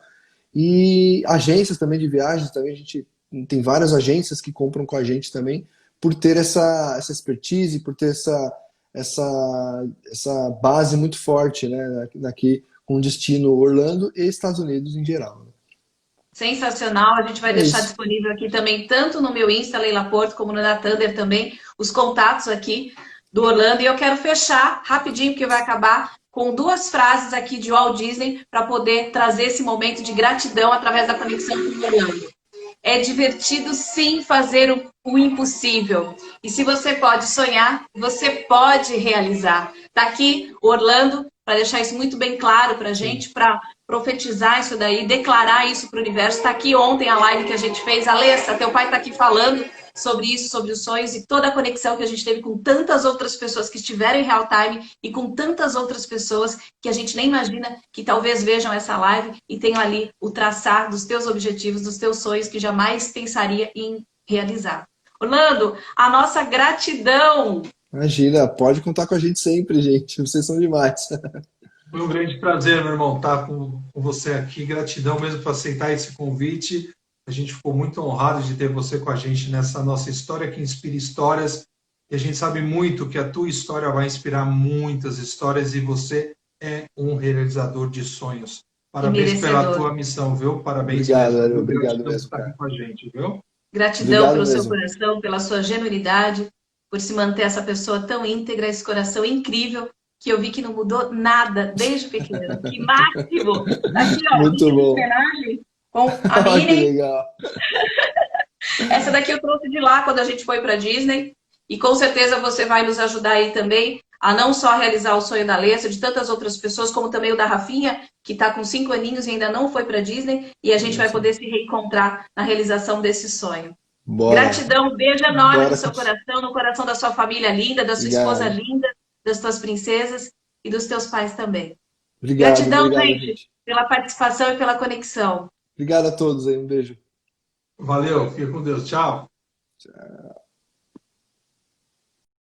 E agências também de viagens, também a gente tem várias agências que compram com a gente também, por ter essa expertise, por ter essa base muito forte, né, aqui com destino Orlando e Estados Unidos em geral. Sensacional, a gente vai deixar disponível aqui também, tanto no meu Insta, Leila Porto, como no da Thunder também, os contatos aqui do Orlando. E eu quero fechar rapidinho, porque vai acabar, com duas frases aqui de Walt Disney para poder trazer esse momento de gratidão através da conexão com o Orlando. É divertido, sim, fazer o impossível. E se você pode sonhar, você pode realizar. Está aqui o Orlando para deixar isso muito bem claro para a gente, para profetizar isso daí, declarar isso para o universo. Está aqui ontem a live que a gente fez. Alessa, teu pai está aqui falando sobre isso, sobre os sonhos e toda a conexão que a gente teve com tantas outras pessoas que estiveram em real time e com tantas outras pessoas que a gente nem imagina que talvez vejam essa live e tenham ali o traçar dos teus objetivos, dos teus sonhos que jamais pensaria em realizar. Orlando, a nossa gratidão. Imagina, pode contar com a gente sempre, gente. Vocês são demais. Foi um grande prazer, meu irmão, estar com você aqui. Gratidão mesmo por aceitar esse convite. A gente ficou muito honrado de ter você com a gente nessa nossa história que inspira histórias. E a gente sabe muito que a tua história vai inspirar muitas histórias e você é um realizador de sonhos. Parabéns pela tua missão, viu? Parabéns. Obrigado mesmo, por estar aqui com a gente, viu? Gratidão obrigado pelo mesmo. Seu coração, pela sua genuinidade, por se manter essa pessoa tão íntegra, esse coração incrível, que eu vi que não mudou nada desde pequeno. Que máximo! Aqui, ó, muito bom. Com a Minnie. Que legal. Essa daqui eu trouxe de lá quando a gente foi para Disney. E com certeza você vai nos ajudar aí também a não só realizar o sonho da Alessa, de tantas outras pessoas, como também o da Rafinha, que está com 5 aninhos e ainda não foi para Disney. E a gente vai poder se reencontrar na realização desse sonho. Bora. Gratidão, beijo enorme no seu coração, no coração da sua família linda, da sua esposa linda, das tuas princesas e dos teus pais também. Gratidão, gente, pela participação e pela conexão. Obrigado a todos aí, um beijo. Valeu, fica com Deus, tchau. Tchau.